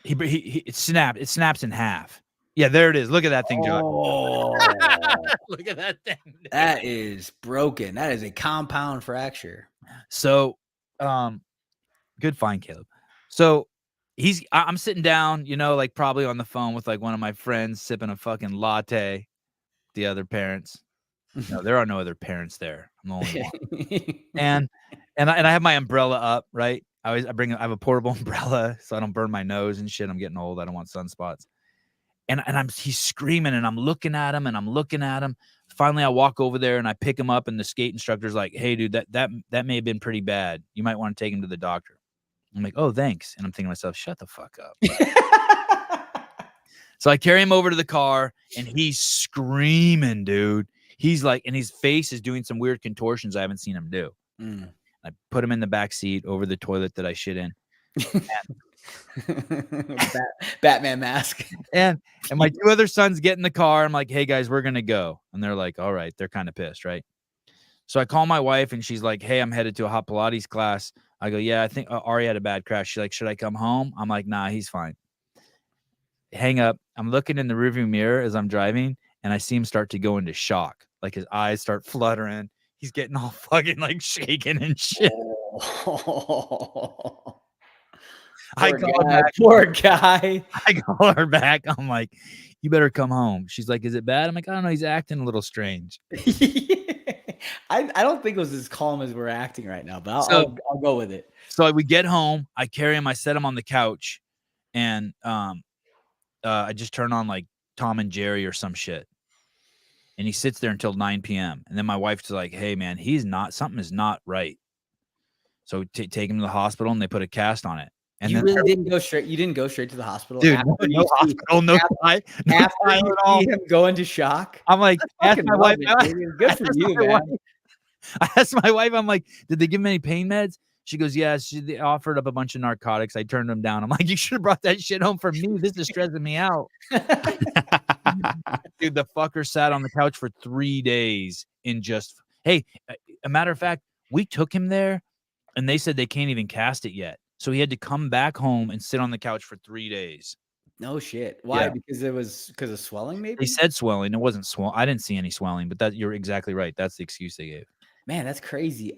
it snapped. It snaps in half. Yeah, there it is. Look at that thing, Josh. Oh, look at that thing. That is broken. That is a compound fracture. So, good find, Caleb. So I'm sitting down, like probably on the phone with like one of my friends sipping a fucking latte. The other parents. No, there are no other parents there. I'm the only one. and I have my umbrella up, right? I have a portable umbrella so I don't burn my nose and shit. I'm getting old. I don't want sunspots. And he's screaming and I'm looking at him. Finally, I walk over there and I pick him up and the skate instructor's like, "Hey, dude, that may have been pretty bad. You might want to take him to the doctor." I'm like, "Oh, thanks." And I'm thinking to myself, shut the fuck up. So I carry him over to the car and he's screaming, dude. He's like, and his face is doing some weird contortions I haven't seen him do. I put him in the back seat over the toilet that I shit in. Batman mask. And my two other sons get in the car. I'm like, "Hey guys, we're gonna go." And they're like, "All right." They're kind of pissed, right? So I call my wife and she's like, "Hey, I'm headed to a hot Pilates class." I go, "Yeah, I think Ari had a bad crash." She's like, "Should I come home?" I'm like, "Nah, he's fine." Hang up. I'm looking in the rearview mirror as I'm driving and I see him start to go into shock. Like his eyes start fluttering. He's getting all fucking like shaking and shit. Poor guy. I call her back. I'm like, "You better come home." She's like, "Is it bad?" I'm like, "I don't know. He's acting a little strange." I don't think it was as calm as we're acting right now, but I'll go with it. So we get home. I carry him. I set him on the couch, and I just turn on like Tom and Jerry or some shit. And he sits there until 9 p.m. And then my wife's like, "Hey, man, something is not right." So take him to the hospital and they put a cast on it. And you really didn't go straight. You didn't go straight to the hospital, dude. No hospital, no time. After you see him go into shock, I'm like, ask my wife. Good for you, man. I asked my wife, I'm like, "Did they give him any pain meds?" She goes, "Yeah." They offered up a bunch of narcotics. I turned them down. I'm like, "You should have brought that shit home for me. This is stressing me out." Dude, the fucker sat on the couch for 3 days in just, hey, a matter of fact, we took him there and they said they can't even cast it yet. So he had to come back home and sit on the couch for 3 days. No shit. Why? Yeah. Because of swelling, maybe? They said swelling. It wasn't swelling. I didn't see any swelling, but you're exactly right. That's the excuse they gave. Man, that's crazy.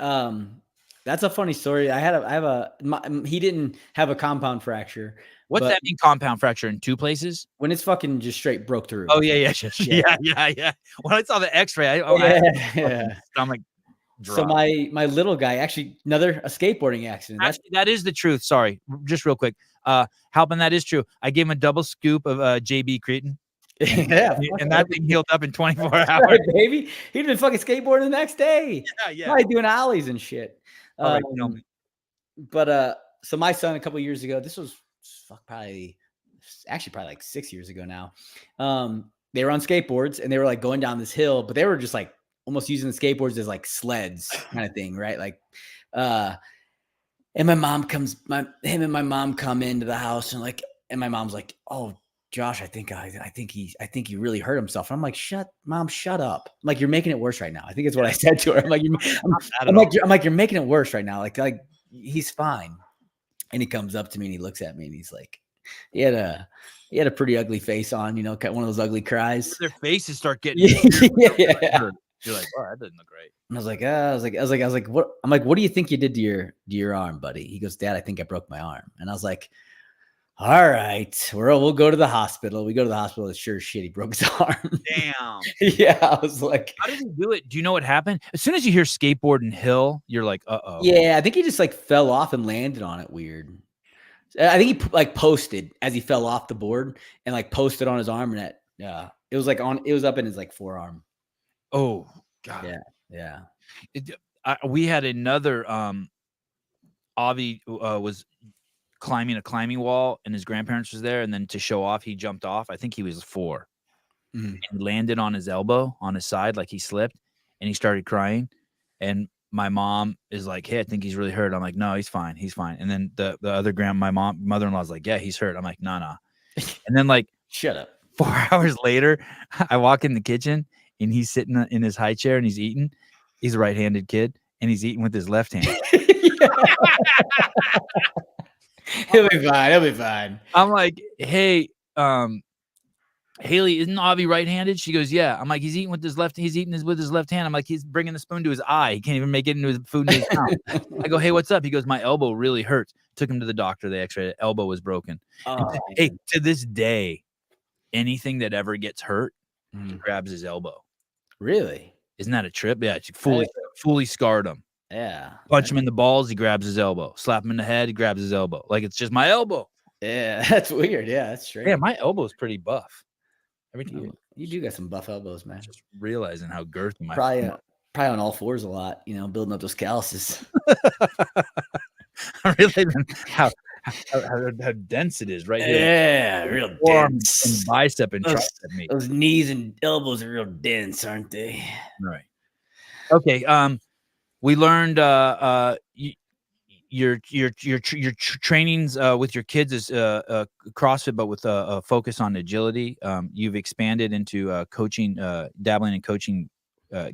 That's a funny story. He didn't have a compound fracture. What's that mean, compound fracture in two places? When it's fucking just straight broke through. Oh, yeah. When I saw the x-ray, I stomach dropped. So my little guy, actually a skateboarding accident. Actually, that is the truth. Sorry, just real quick. Halpin, that is true. I gave him a double scoop of JB creatine. Yeah, And that thing healed up in 24 That's hours. right, baby. He'd been fucking skateboarding the next day. Yeah. Probably doing ollies and shit. All right, tell me. But so my son a couple years ago, this was probably like 6 years ago now. They were on skateboards and they were like going down this hill, but they were just like almost using the skateboards as like sleds kind of thing, right? Like, and my mom him and my mom come into the house and my mom's like, "Oh, Josh, I think he really hurt himself." And I'm like, Mom, shut up. I'm like, you're making it worse right now. I think it's what I said to her. I'm like, you're making it worse right now. Like he's fine. And he comes up to me and he looks at me and he's like, he had a pretty ugly face on, one of those ugly cries. Their faces start getting Yeah. You're like, "Oh, that doesn't look great." And I was like, what? I'm like, what do you think you did to your arm, buddy? He goes, "Dad, I think I broke my arm." And I was like, all right, we'll go to the hospital. We go to the hospital. It's sure as shit he broke his arm. Damn. Yeah, I was like, how did he do it? Do you know what happened? As soon as you hear skateboard and hill, you're like, uh-oh. Yeah, I think he just like fell off and landed on it weird. I think he like posted as he fell off the board and like posted on his arm, and it was up in his like forearm. Oh God. Yeah. We had another Avi was climbing a climbing wall and his grandparents was there, and then to show off he jumped off. I think he was 4 and landed on his elbow on his side, like he slipped, and he started crying. And my mom is like, "Hey, I think he's really hurt." I'm like, "No, he's fine. And then the other my mother-in-law's like, "Yeah, he's hurt." I'm like, "Nah." And then like, shut up. 4 hours later, I walk in the kitchen and he's sitting in his high chair and he's eating. He's a right-handed kid and he's eating with his left hand. He'll be fine. I'm like, "Hey, Haley, isn't Avi right-handed?" She goes, "Yeah." I'm like, "He's eating with his left. He's eating with his left hand." I'm like, "He's bringing the spoon to his eye. He can't even make it into his food in his mouth." I go, "Hey, what's up?" He goes, "My elbow really hurts." Took him to the doctor. They x-rayed it. Elbow was broken. Hey, to this day, anything that ever gets hurt, he grabs his elbow. Really? Isn't that a trip? Yeah, it's fully scarred him. Yeah. Punch him in the balls, he grabs his elbow. Slap him in the head, he grabs his elbow. Like, it's just my elbow. Yeah, that's weird. Yeah, that's strange. Yeah, my elbow's pretty buff. Every time you do got some buff elbows, man. Just realizing how girthy my probably on all fours a lot, building up those calluses. Realizing how dense it is right here. Yeah, real dense. And bicep and tricep meat. Those knees and elbows are real dense, aren't they? Right. Okay. We learned your trainings with your kids is CrossFit, but with a focus on agility. You've expanded into coaching, dabbling in coaching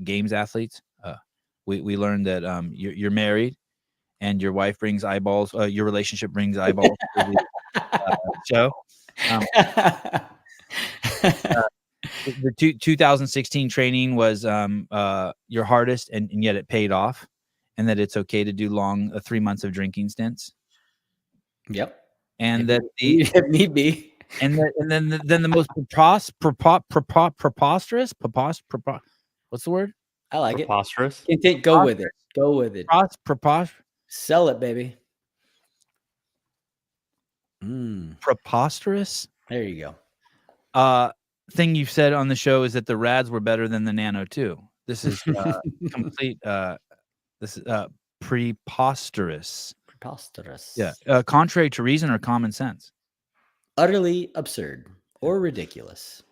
games athletes. We learned that you're married and your wife brings eyeballs. Your relationship brings eyeballs to the show. The 2016 training was your hardest, and yet it paid off, and that it's okay to do long 3 months of drinking stints. Yep. And if need be. And then the most preposterous. What's the word? I like preposterous. it. Go with it. Preposterous. Sell it, baby. Preposterous. There you go. Thing you've said on the show is that the Rads were better than the Nano 2. This is complete. This is preposterous. Preposterous. Yeah. Contrary to reason or common sense. Utterly absurd or ridiculous.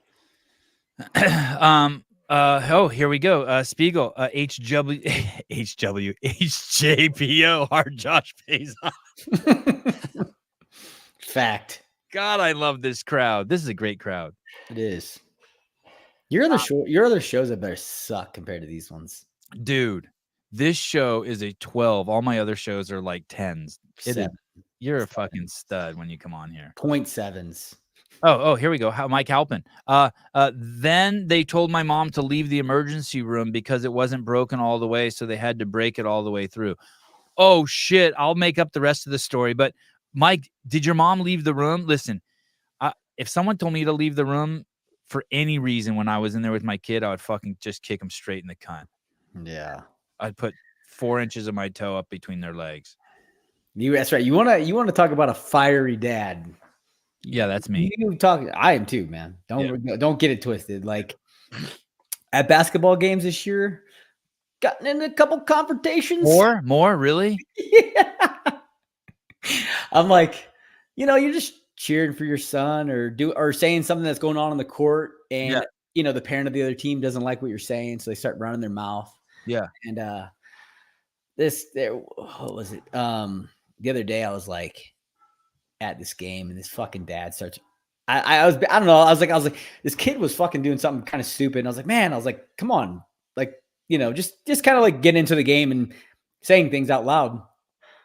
Oh, here we go. Spiegel, HJPO, hard Josh pays off. Fact. God, I love this crowd. This is a great crowd. It is. Your other shows that better suck compared to these ones. Dude, this show is a 12. All my other shows are like 10s. You're a fucking stud when you come on here. 0.7s. Oh, here we go. Mike Halpin. Then they told my mom to leave the emergency room because it wasn't broken all the way, so they had to break it all the way through. Oh, shit. I'll make up the rest of the story. But, Mike, did your mom leave the room? Listen, if someone told me to leave the room for any reason when I was in there with my kid, I would fucking just kick them straight in the cunt. Yeah. I'd put 4 inches of my toe up between their legs. That's right. You want to talk about a fiery dad. Yeah, that's me. I am too, man. Don't get it twisted. Like at basketball games this year, gotten in a couple confrontations. More, really? Yeah. I'm like, you're just cheering for your son or saying something that's going on in the court, and the parent of the other team doesn't like what you're saying, so they start running their mouth. Yeah. And what was it? The other day I was like at this game, and this fucking dad starts. I don't know. I was like, this kid was fucking doing something kind of stupid. And I was like, man, come on, like, just kind of like get into the game and saying things out loud.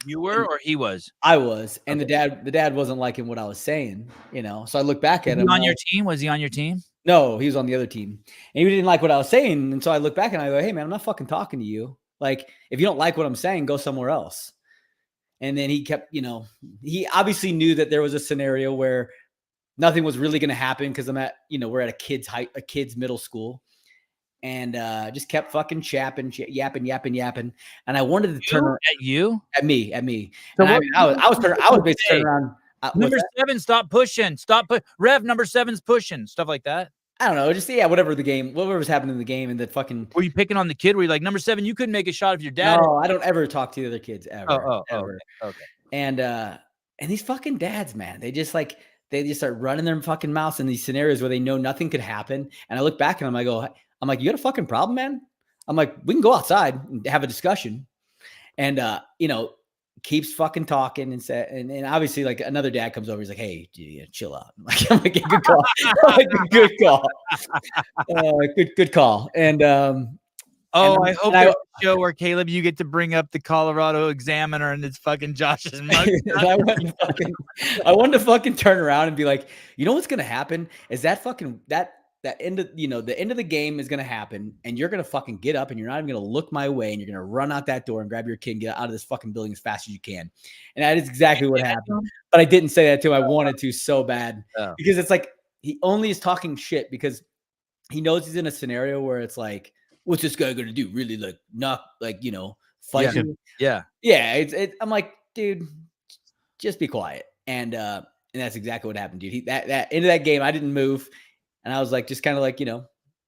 You were, or he was? I was, and Okay. the dad wasn't liking what I was saying, So I look back at him. On your team? Was he on your team? No, he was on the other team, and he didn't like what I was saying. And so I look back and I go, hey man, I'm not fucking talking to you. Like, if you don't like what I'm saying, go somewhere else. And then he kept, he obviously knew that there was a scenario where nothing was really going to happen because we're at a kid's middle school, and just kept fucking yapping. And I wanted to turn around at me. So I was basically turning around. Number 7, stop pushing. Rev, number 7's pushing. Stuff like that. I don't know. Just whatever was happening in the game, and the fucking. Were you picking on the kid? Were you like, number 7, you couldn't make a shot if your dad? No, I don't ever talk to the other kids ever. Ever. Okay. And these fucking dads, man, they just start running their fucking mouths in these scenarios where they know nothing could happen. And I look back at them, I'm like, you got a fucking problem, man? I'm like, we can go outside and have a discussion. And keeps fucking talking and obviously like another dad comes over, he's like, hey, chill out. I'm like, good call. Good call. Good call. And I hope there's a show where, Caleb, you get to bring up the Colorado Examiner and it's fucking Josh's mug. I wanted to fucking turn around and be like, what's gonna happen is that fucking that end of the end of the game is gonna happen, and you're gonna fucking get up and you're not even gonna look my way, and you're gonna run out that door and grab your kid and get out of this fucking building as fast as you can. And that is exactly what happened. But I didn't say that to him. I wanted to so bad because it's like he only is talking shit because he knows he's in a scenario where it's like, what's this guy gonna do? Really, like, not like, fight you? Yeah. I'm like, dude, just be quiet. And that's exactly what happened, dude. That end of that game, I didn't move. And I was like, just kind of like,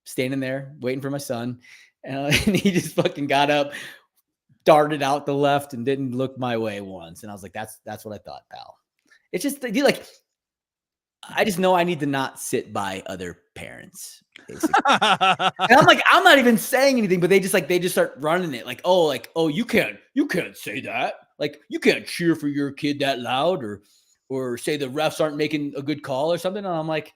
standing there waiting for my son. And he just fucking got up, darted out the left, and didn't look my way once. And I was like, that's what I thought, pal. It's just, like, I just know I need to not sit by other parents. Basically. And I'm like, I'm not even saying anything, but they just start running it. Like, oh, you can't say that. Like, you can't cheer for your kid that loud or say the refs aren't making a good call or something. And I'm like,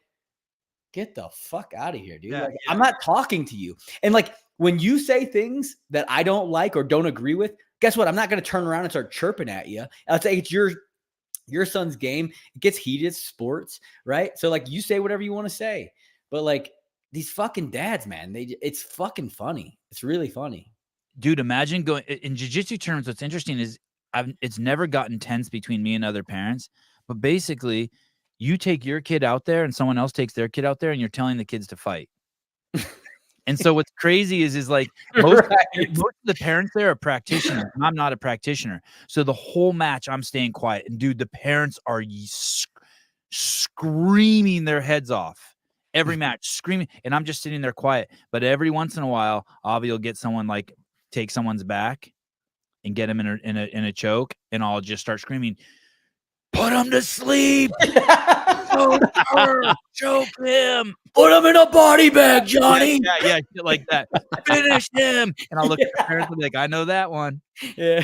get the fuck out of here, dude. I'm not talking to you. And like, when you say things that I don't like or don't agree with, guess what? I'm not going to turn around and start chirping at you. I'll say it's your son's game. It gets heated, sports, right? So like, you say whatever you want to say, but like these fucking dads, man, it's fucking funny. It's really funny. Dude, imagine going in jiu-jitsu terms. What's interesting is it's never gotten tense between me and other parents, but basically you take your kid out there and someone else takes their kid out there and you're telling the kids to fight. And so what's crazy is like most of the parents there are practitioners, and I'm not a practitioner. So the whole match I'm staying quiet, and dude, the parents are screaming their heads off every match, screaming, and I'm just sitting there quiet. But every once in a while, Avi will get someone, like, take someone's back and get him in a choke, and I'll just start screaming, put him to sleep. Choke him. Put him in a body bag, Johnny. Yeah, shit like that. Finish him. And I'll look at the parents and be like, I know that one. Yeah.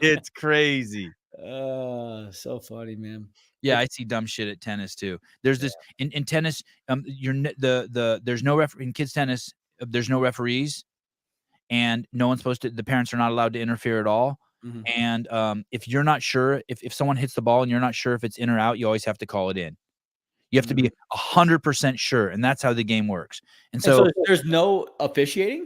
It's crazy. So funny, man. Yeah, I see dumb shit at tennis too. There's this in tennis. There's no in kids tennis. There's no referees, and no one's supposed to. The parents are not allowed to interfere at all. Mm-hmm. And if you're not sure, if someone hits the ball and you're not sure if it's in or out, you always have to call it in. You have to be 100% sure, and that's how the game works. And so there's no officiating?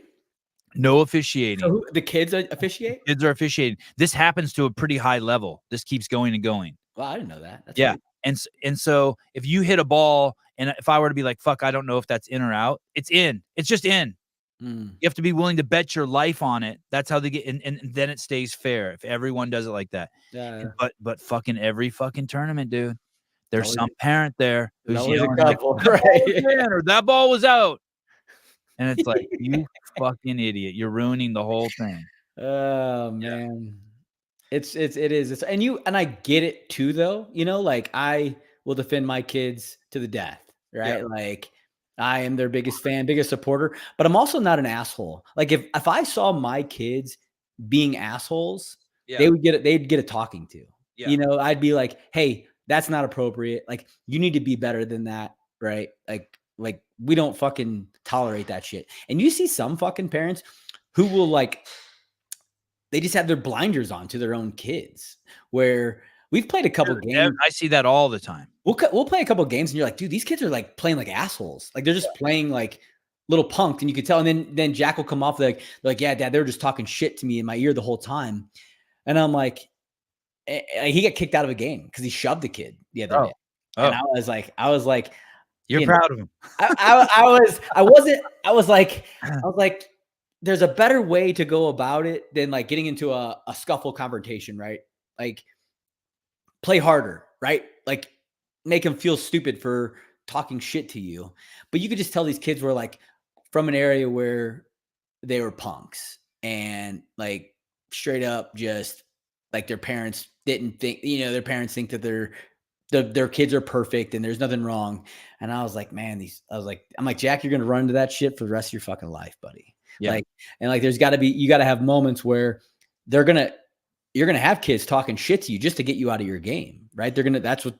No officiating. So the kids officiate? Kids are officiating. This happens to a pretty high level. This keeps going and going. Well, I didn't know that. That's yeah. Weird. And so if you hit a ball, and if I were to be like, fuck, I don't know if that's in or out, it's in. It's just in. Mm. You have to be willing to bet your life on it. That's how they get, and then it stays fair if everyone does it like that. Yeah. But fucking every fucking tournament, dude, there's Always- some parent there who's always a yelling like, couple, "That ball was right? in," or "That ball was out," and it's like, you fucking idiot, you're ruining the whole thing. Oh man. It is. It's and I get it too though. Like I will defend my kids to the death, right? Like I am their biggest fan, biggest supporter, but I'm also not an asshole. Like if I saw my kids being assholes, they'd get a talking to. I'd be like, "Hey, that's not appropriate. Like you need to be better than that, right? Like we don't fucking tolerate that shit." And you see some fucking parents who will they just have their blinders on to their own kids, where we've played a couple games. I see that all the time. We'll play a couple games and you're like, dude, these kids are like playing like assholes. Like they're just playing like little punked, and you could tell. And then Jack will come off like, yeah, Dad, they were just talking shit to me in my ear the whole time. And I'm like, he got kicked out of a game because he shoved the kid the other day. And I was like, you're proud of him. I was like, there's a better way to go about it than like getting into a scuffle confrontation, right? Like play harder, right? Like make them feel stupid for talking shit to you. But you could just tell these kids were like from an area where they were punks and like straight up just like their parents didn't think, their parents think that their kids are perfect and there's nothing wrong. And I was like, man, I'm like, Jack, you're going to run into that shit for the rest of your fucking life, buddy. Yeah. There's got to be, you got to have moments where you're going to have kids talking shit to you just to get you out of your game, right? That's what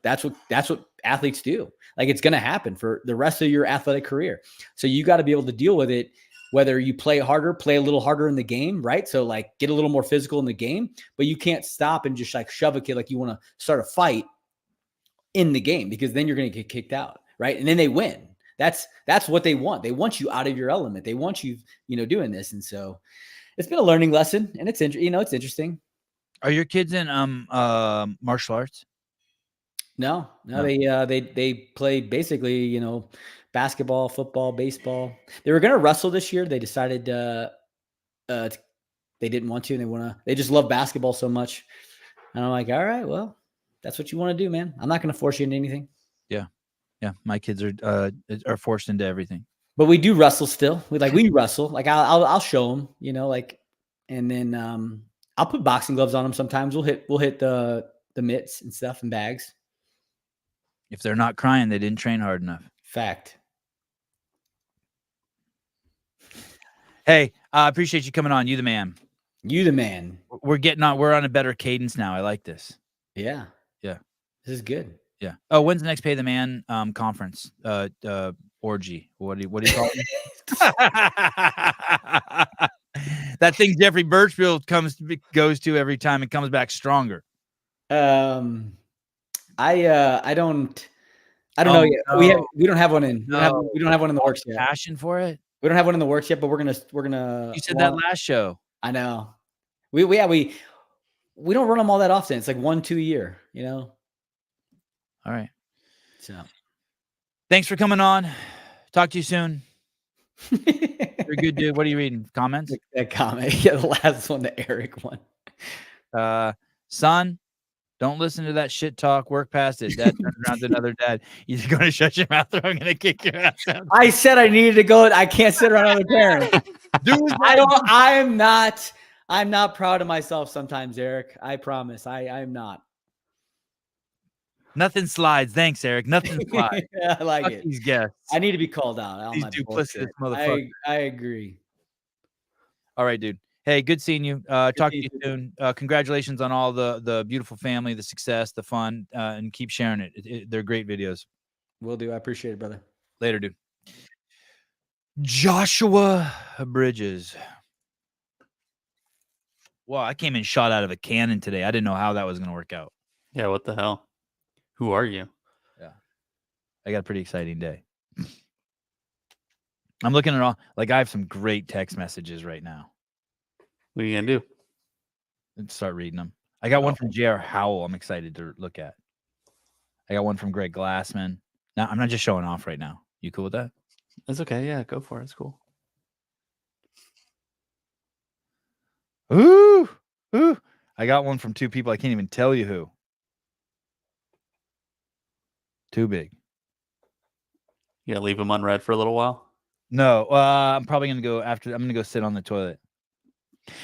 athletes do. Like it's going to happen for the rest of your athletic career. So you got to be able to deal with it, whether you play harder, play a little harder in the game, right? So like get a little more physical in the game, but you can't stop and just like shove a kid like you want to start a fight in the game, because then you're going to get kicked out, right? And then they win. That's what they want. They want you out of your element. They want you, doing this. And so it's been a learning lesson, and it's interesting. Are your kids in martial arts? No. They play basically, basketball, football, baseball. They were going to wrestle this year. They decided they didn't want to, and they just love basketball so much. And I'm like, all right, well, that's what you want to do, man. I'm not going to force you into anything. Yeah, my kids are forced into everything. But we do wrestle still. We wrestle. Like I'll show them, and then I'll put boxing gloves on them sometimes. We'll hit the mitts and stuff and bags. If they're not crying, they didn't train hard enough. Fact. Hey, I appreciate you coming on. You the man. You the man. We're on a better cadence now. I like this. Yeah. This is good. Yeah. Oh, when's the next Pay the Man conference? Orgy. What do you call it? That thing Jeffrey Birchfield goes to every time and comes back stronger. I don't know yet. No. We don't have one in. No. We don't have one in the works yet. Passion for it. We don't have one in the works yet, but we're gonna. You said that last show. I know. We don't run them all that often. It's like 1-2 a year. All right. So, thanks for coming on. Talk to you soon. You're a good dude. What are you reading? Comments? That comment. Yeah, the last one, the Eric one. Son, don't listen to that shit talk. Work past it. Dad turns around to another dad. You're going to shut your mouth or I'm going to kick your ass out. I said I needed to go. I can't sit around other parents. I'm not proud of myself sometimes, Eric. I promise. I'm not. Nothing slides. Thanks, Eric. Nothing slides. I like Fuck it. these guests. I need to be called out. These duplicitous motherfuckers. I agree. All right, dude. Hey, good seeing you. Talk to you soon. Congratulations on all the beautiful family, the success, the fun, and keep sharing it. They're great videos. Will do. I appreciate it, brother. Later, dude. Joshua Bridges. Wow, I came in shot out of a cannon today. I didn't know how that was going to work out. Yeah, what the hell? Who are you? Yeah. I got a pretty exciting day. I'm looking at all, like I have some great text messages right now. What are you going to do? Let's start reading them. I got one from J.R. Howell I'm excited to look at. I got one from Greg Glassman. Now, I'm not just showing off right now. You cool with that? That's okay. Yeah, go for it. It's cool. Ooh, ooh. I got one from 2 people. I can't even tell you who. Too big. You gonna leave them unread for a little while? No, I'm probably gonna go after. I'm gonna go sit on the toilet.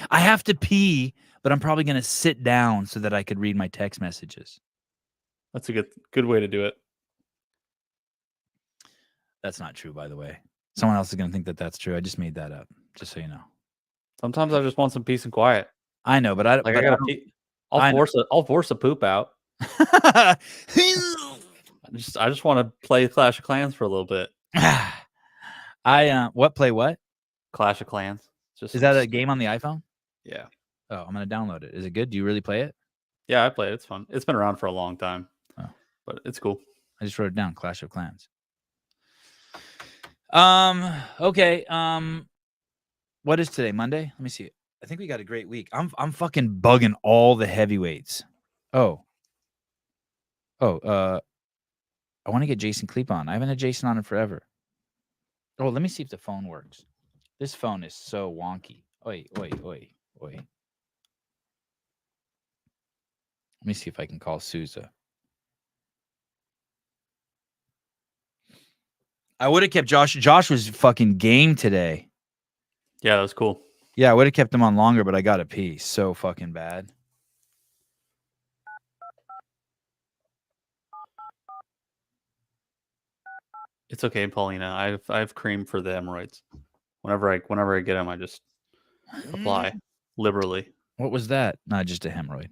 I have to pee, but I'm probably gonna sit down so that I could read my text messages. That's a good way to do it. That's not true, by the way. Someone else is gonna think that that's true. I just made that up, just so you know. Sometimes I just want some peace and quiet. I know, but I Like but I gotta don't- pee. I know. I'll force a poop out. I just want to play Clash of Clans for a little bit. Play what? Clash of Clans. Just Is that a game on the iPhone? Yeah. Oh, I'm gonna download it. Is it good? Do you really play it? Yeah, I play it. It's fun. It's been around for a long time. Oh. But it's cool. I just wrote it down. Clash of Clans. Okay. What is today? Monday? Let me see. I think we got a great week. I'm fucking bugging all the heavyweights. I want to get Jason Kleep on. I haven't had Jason on in forever. Oh, let me see if the phone works. This phone is so wonky. Oi. Let me see if I can call Souza. I would have kept Josh. Josh was fucking game today. Yeah, that was cool. Yeah, I would have kept him on longer, but I got a pee. So fucking bad. It's okay, Paulina. I have cream for the hemorrhoids. Whenever I get them, I just apply liberally. What was that? Not just a hemorrhoid.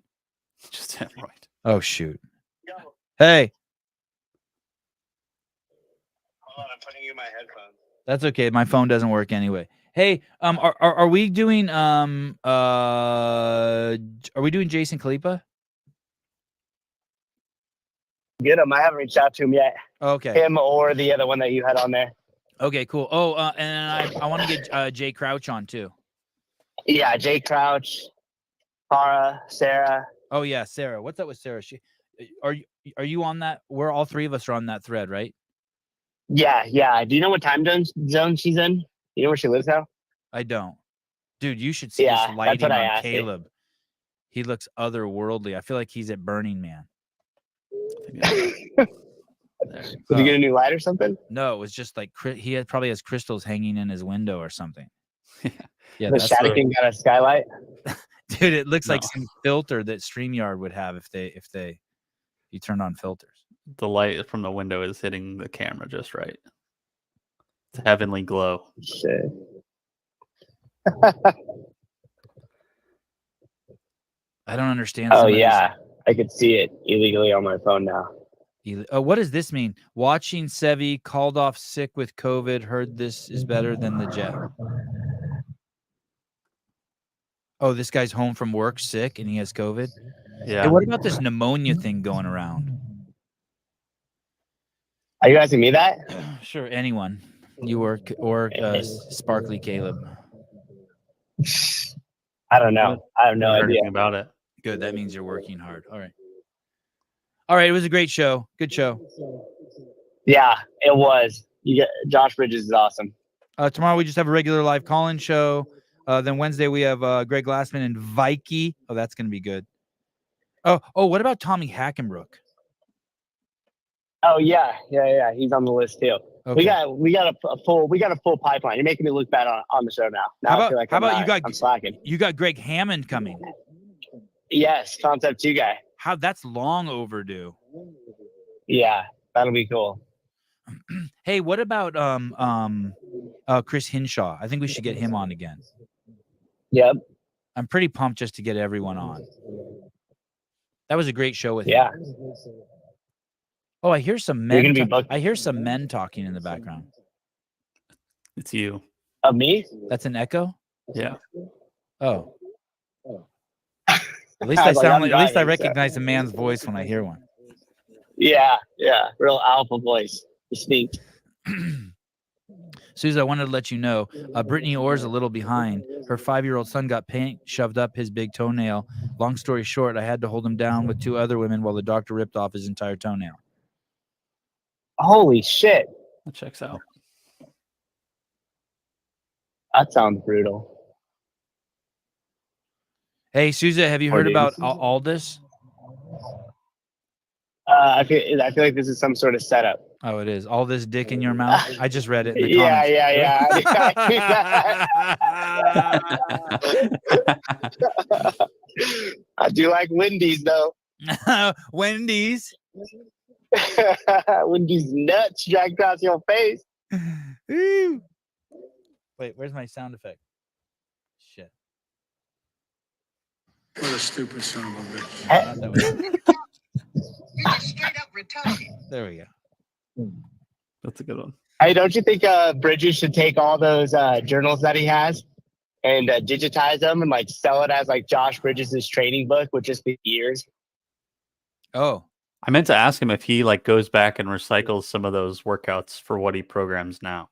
Just hemorrhoid. Oh shoot. Hey. Hold on, I'm putting you in my headphones. That's okay. My phone doesn't work anyway. Hey, are we doing are we doing Jason Khalipa? Get him. I haven't reached out to him yet. Okay. Him or the other one that you had on there. Okay, cool. Oh, and I want to get Jay Crouch on too. Yeah, Jay Crouch, Cara, Sarah. Oh yeah, Sarah. What's up with Sarah? Are you on that? We're all 3 of us are on that thread, right? Yeah. Do you know what time zone she's in? You know where she lives now? I don't. Dude, you should see Yeah, this that's lighting what I on asked you. Caleb. He looks otherworldly. I feel like he's at Burning Man. Did you get a new light or something? No, it was just like he probably has crystals hanging in his window or something. Yeah, The Shadikin got a skylight. dude. It looks like No. some filter that StreamYard would have if you turned on filters. The light from the window is hitting the camera just right. It's a heavenly glow. Shit. I don't understand. Oh some of yeah, I could see it illegally on my phone now. what does this mean? Watching Sevi called off sick with COVID. Heard this is better than the jet. Oh, this guy's home from work sick and he has COVID. Yeah. Hey, what about this pneumonia thing going around? Are you asking me that? Sure, anyone. You or Sparkly Caleb. I don't know. I have no Never heard idea. anything about it. Good. That means you're working hard. All right. All right. It was a great show. Good show. Yeah, it was. Josh Bridges is awesome. Tomorrow we just have a regular live call-in show. Then Wednesday we have Greg Glassman and Vikey. Oh, that's going to be good. Oh, what about Tommy Hackenbrook? Oh yeah. He's on the list too. Okay. We got a full pipeline. You're making me look bad on the show now. How I feel like I'm slacking. You got Greg Hammond coming. Yes, Concept 2 guy. That's long overdue. Yeah, that'll be cool. Hey, what about Chris Hinshaw? I think we should get him on again. Yep. I'm pretty pumped just to get everyone on. That was a great show with him. Yeah. Oh, I hear some You're men. gonna be booked. I hear some men talking in the background. It's you. Of me? That's an echo? Yeah. Oh. At least I was like, I'm at least I driving, so- recognize a man's voice when I hear one. Yeah. Real alpha voice. Distinct. Susan, I wanted to let you know, Brittany Orr's a little behind. Her 5-year-old son got paint shoved up his big toenail. Long story short, I had to hold him down with 2 other women while the doctor ripped off his entire toenail. Holy shit. That checks out. That sounds brutal. Hey, Souza, have you Or heard dude. about Aldous? I feel like this is some sort of setup. Oh, it is. All this dick in your mouth? I just read it in the Yeah, comments. I do like Wendy's though. Wendy's. Wendy's nuts drag across your face. Ooh. Wait, where's my sound effect? Shit. What a stupid son of a bitch. Not that way. Straight up retarded. There we go. That's a good one. Hey, don't you think Bridges should take all those journals that he has and digitize them and like sell it as like Josh Bridges' training book with just the years? Oh, I meant to ask him if he like goes back and recycles some of those workouts for what he programs now.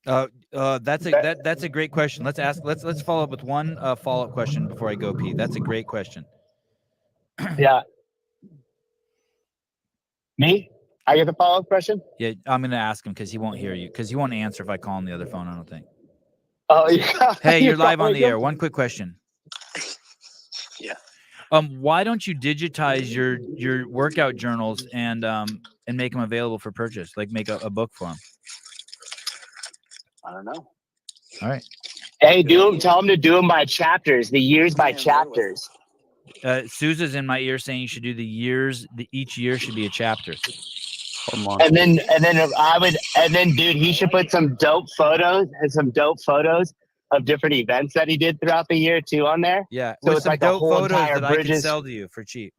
that's a great question. Let's follow up with one follow-up question before I go pee. That's a great question. Yeah. Me? I get the follow-up question? Yeah, I'm gonna ask him because he won't hear you. Because he won't answer if I call him the other phone. I don't think. Oh, yeah. Hey, you're live on the air. One quick question. Yeah. Why don't you digitize your workout journals and make them available for purchase? Like make a book for them. I don't know. All right. Hey, tell him to do them by chapters, the years by chapters. Sousa's in my ear saying you should do the years. Each year should be a chapter. And then dude, he should put some dope photos of different events that he did throughout the year too on there. Yeah, So with it's some like the dope whole photos entire that I can Bridges- sell to you for cheap.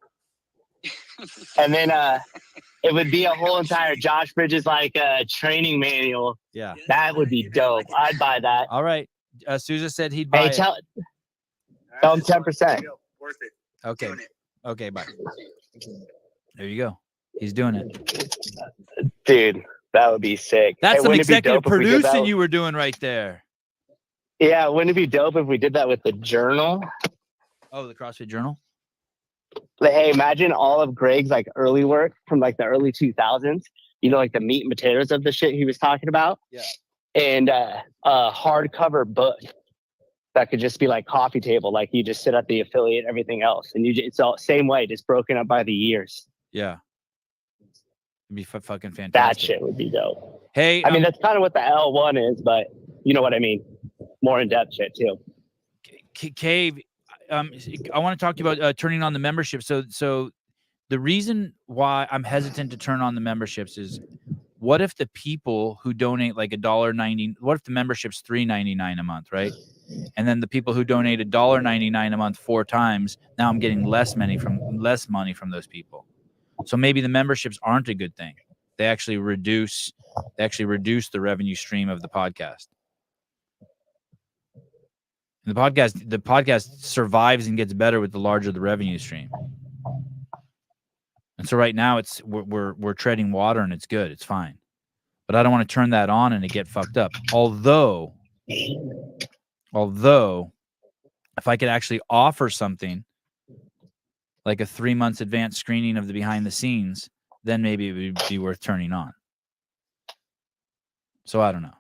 And then it would be a whole entire Josh Bridges like training manual. Yeah. That would be dope. I'd buy that. All right. Sousa said he'd buy Hey, it. tell him 10%. Worth it. Okay. Doing it. Okay. Bye. There you go. He's doing it. Dude, that would be sick. That's Hey, some wouldn't it be executive dope if we did that? producing you were doing right there. Yeah, wouldn't it be dope if we did that with the journal? Oh, the CrossFit Journal. Like, hey, imagine all of Greg's like early work from like the early 2000s. You know, like the meat and potatoes of the shit he was talking about. Yeah. And a hardcover book that could just be like coffee table, like you just sit at the affiliate, everything else, and it's all same way, just broken up by the years. Yeah. It'd be fucking fantastic. That shit would be dope. Hey, I mean, that's kind of what the L1 is, but you know what I mean. More in depth shit too. Cave, I want to talk to you about turning on the membership. So the reason why I'm hesitant to turn on the memberships is, what if the people who donate like $1.90, what if the membership's $3.99 a month, right? And then the people who donate $1.99 a month 4 times, now I'm getting less money from those people. So maybe the memberships aren't a good thing. They actually reduce the revenue stream of the podcast. And the podcast survives and gets better with the larger the revenue stream. And so right now we're treading water and it's good. It's fine. But I don't want to turn that on and it get fucked up. Although if I could actually offer something like a 3 months advanced screening of the behind the scenes, then maybe it would be worth turning on. So I don't know.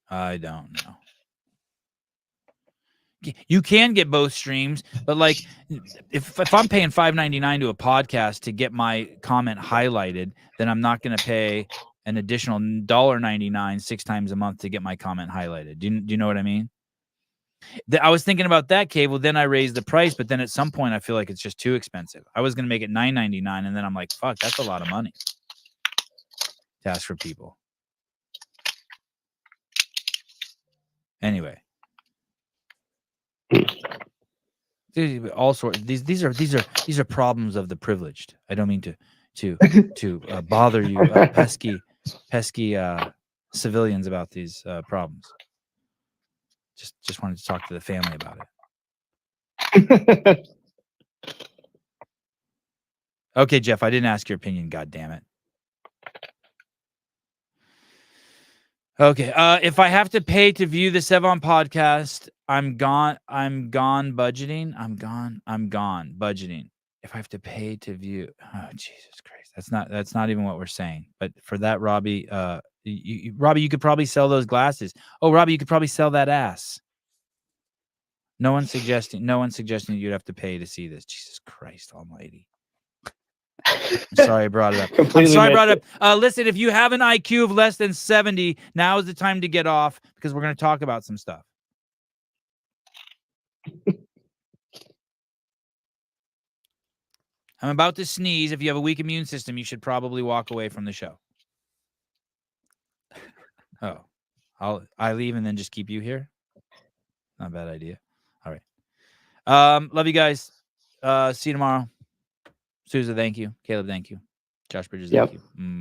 I don't know. You can get both streams, but like if I'm paying $5.99 to a podcast to get my comment highlighted, then I'm not going to pay an additional $1.99 6 times a month to get my comment highlighted. Do you know what I mean? I was thinking about that, Cable. Then I raised the price, but then at some point I feel like it's just too expensive. I was going to make it $9.99, and then I'm like, fuck, that's a lot of money to ask for people. Anyway. All sorts. These are problems of the privileged. I don't mean to bother you, pesky civilians about these problems. Just wanted to talk to the family about it. Okay, Jeff, I didn't ask your opinion. God damn it. Okay, if I have to pay to view the Sevan podcast, I'm gone budgeting. I'm gone budgeting. if I have to pay to view, oh Jesus Christ, that's not even what we're saying. But for that, Robbie, Robbie, you could probably sell those glasses. Oh, Robbie, you could probably sell that ass. No one's suggesting you'd have to pay to see this. Jesus Christ Almighty. I'm sorry I brought it up. I'm sorry I brought it up. Listen, if you have an IQ of less than 70, now is the time to get off because we're going to talk about some stuff. I'm about to sneeze. If you have a weak immune system, you should probably walk away from the show. Oh, I leave and then just keep you here. Not a bad idea. All right. Love you guys. See you tomorrow. Sousa, thank you. Caleb, thank you. Josh Bridges, Yep. thank you.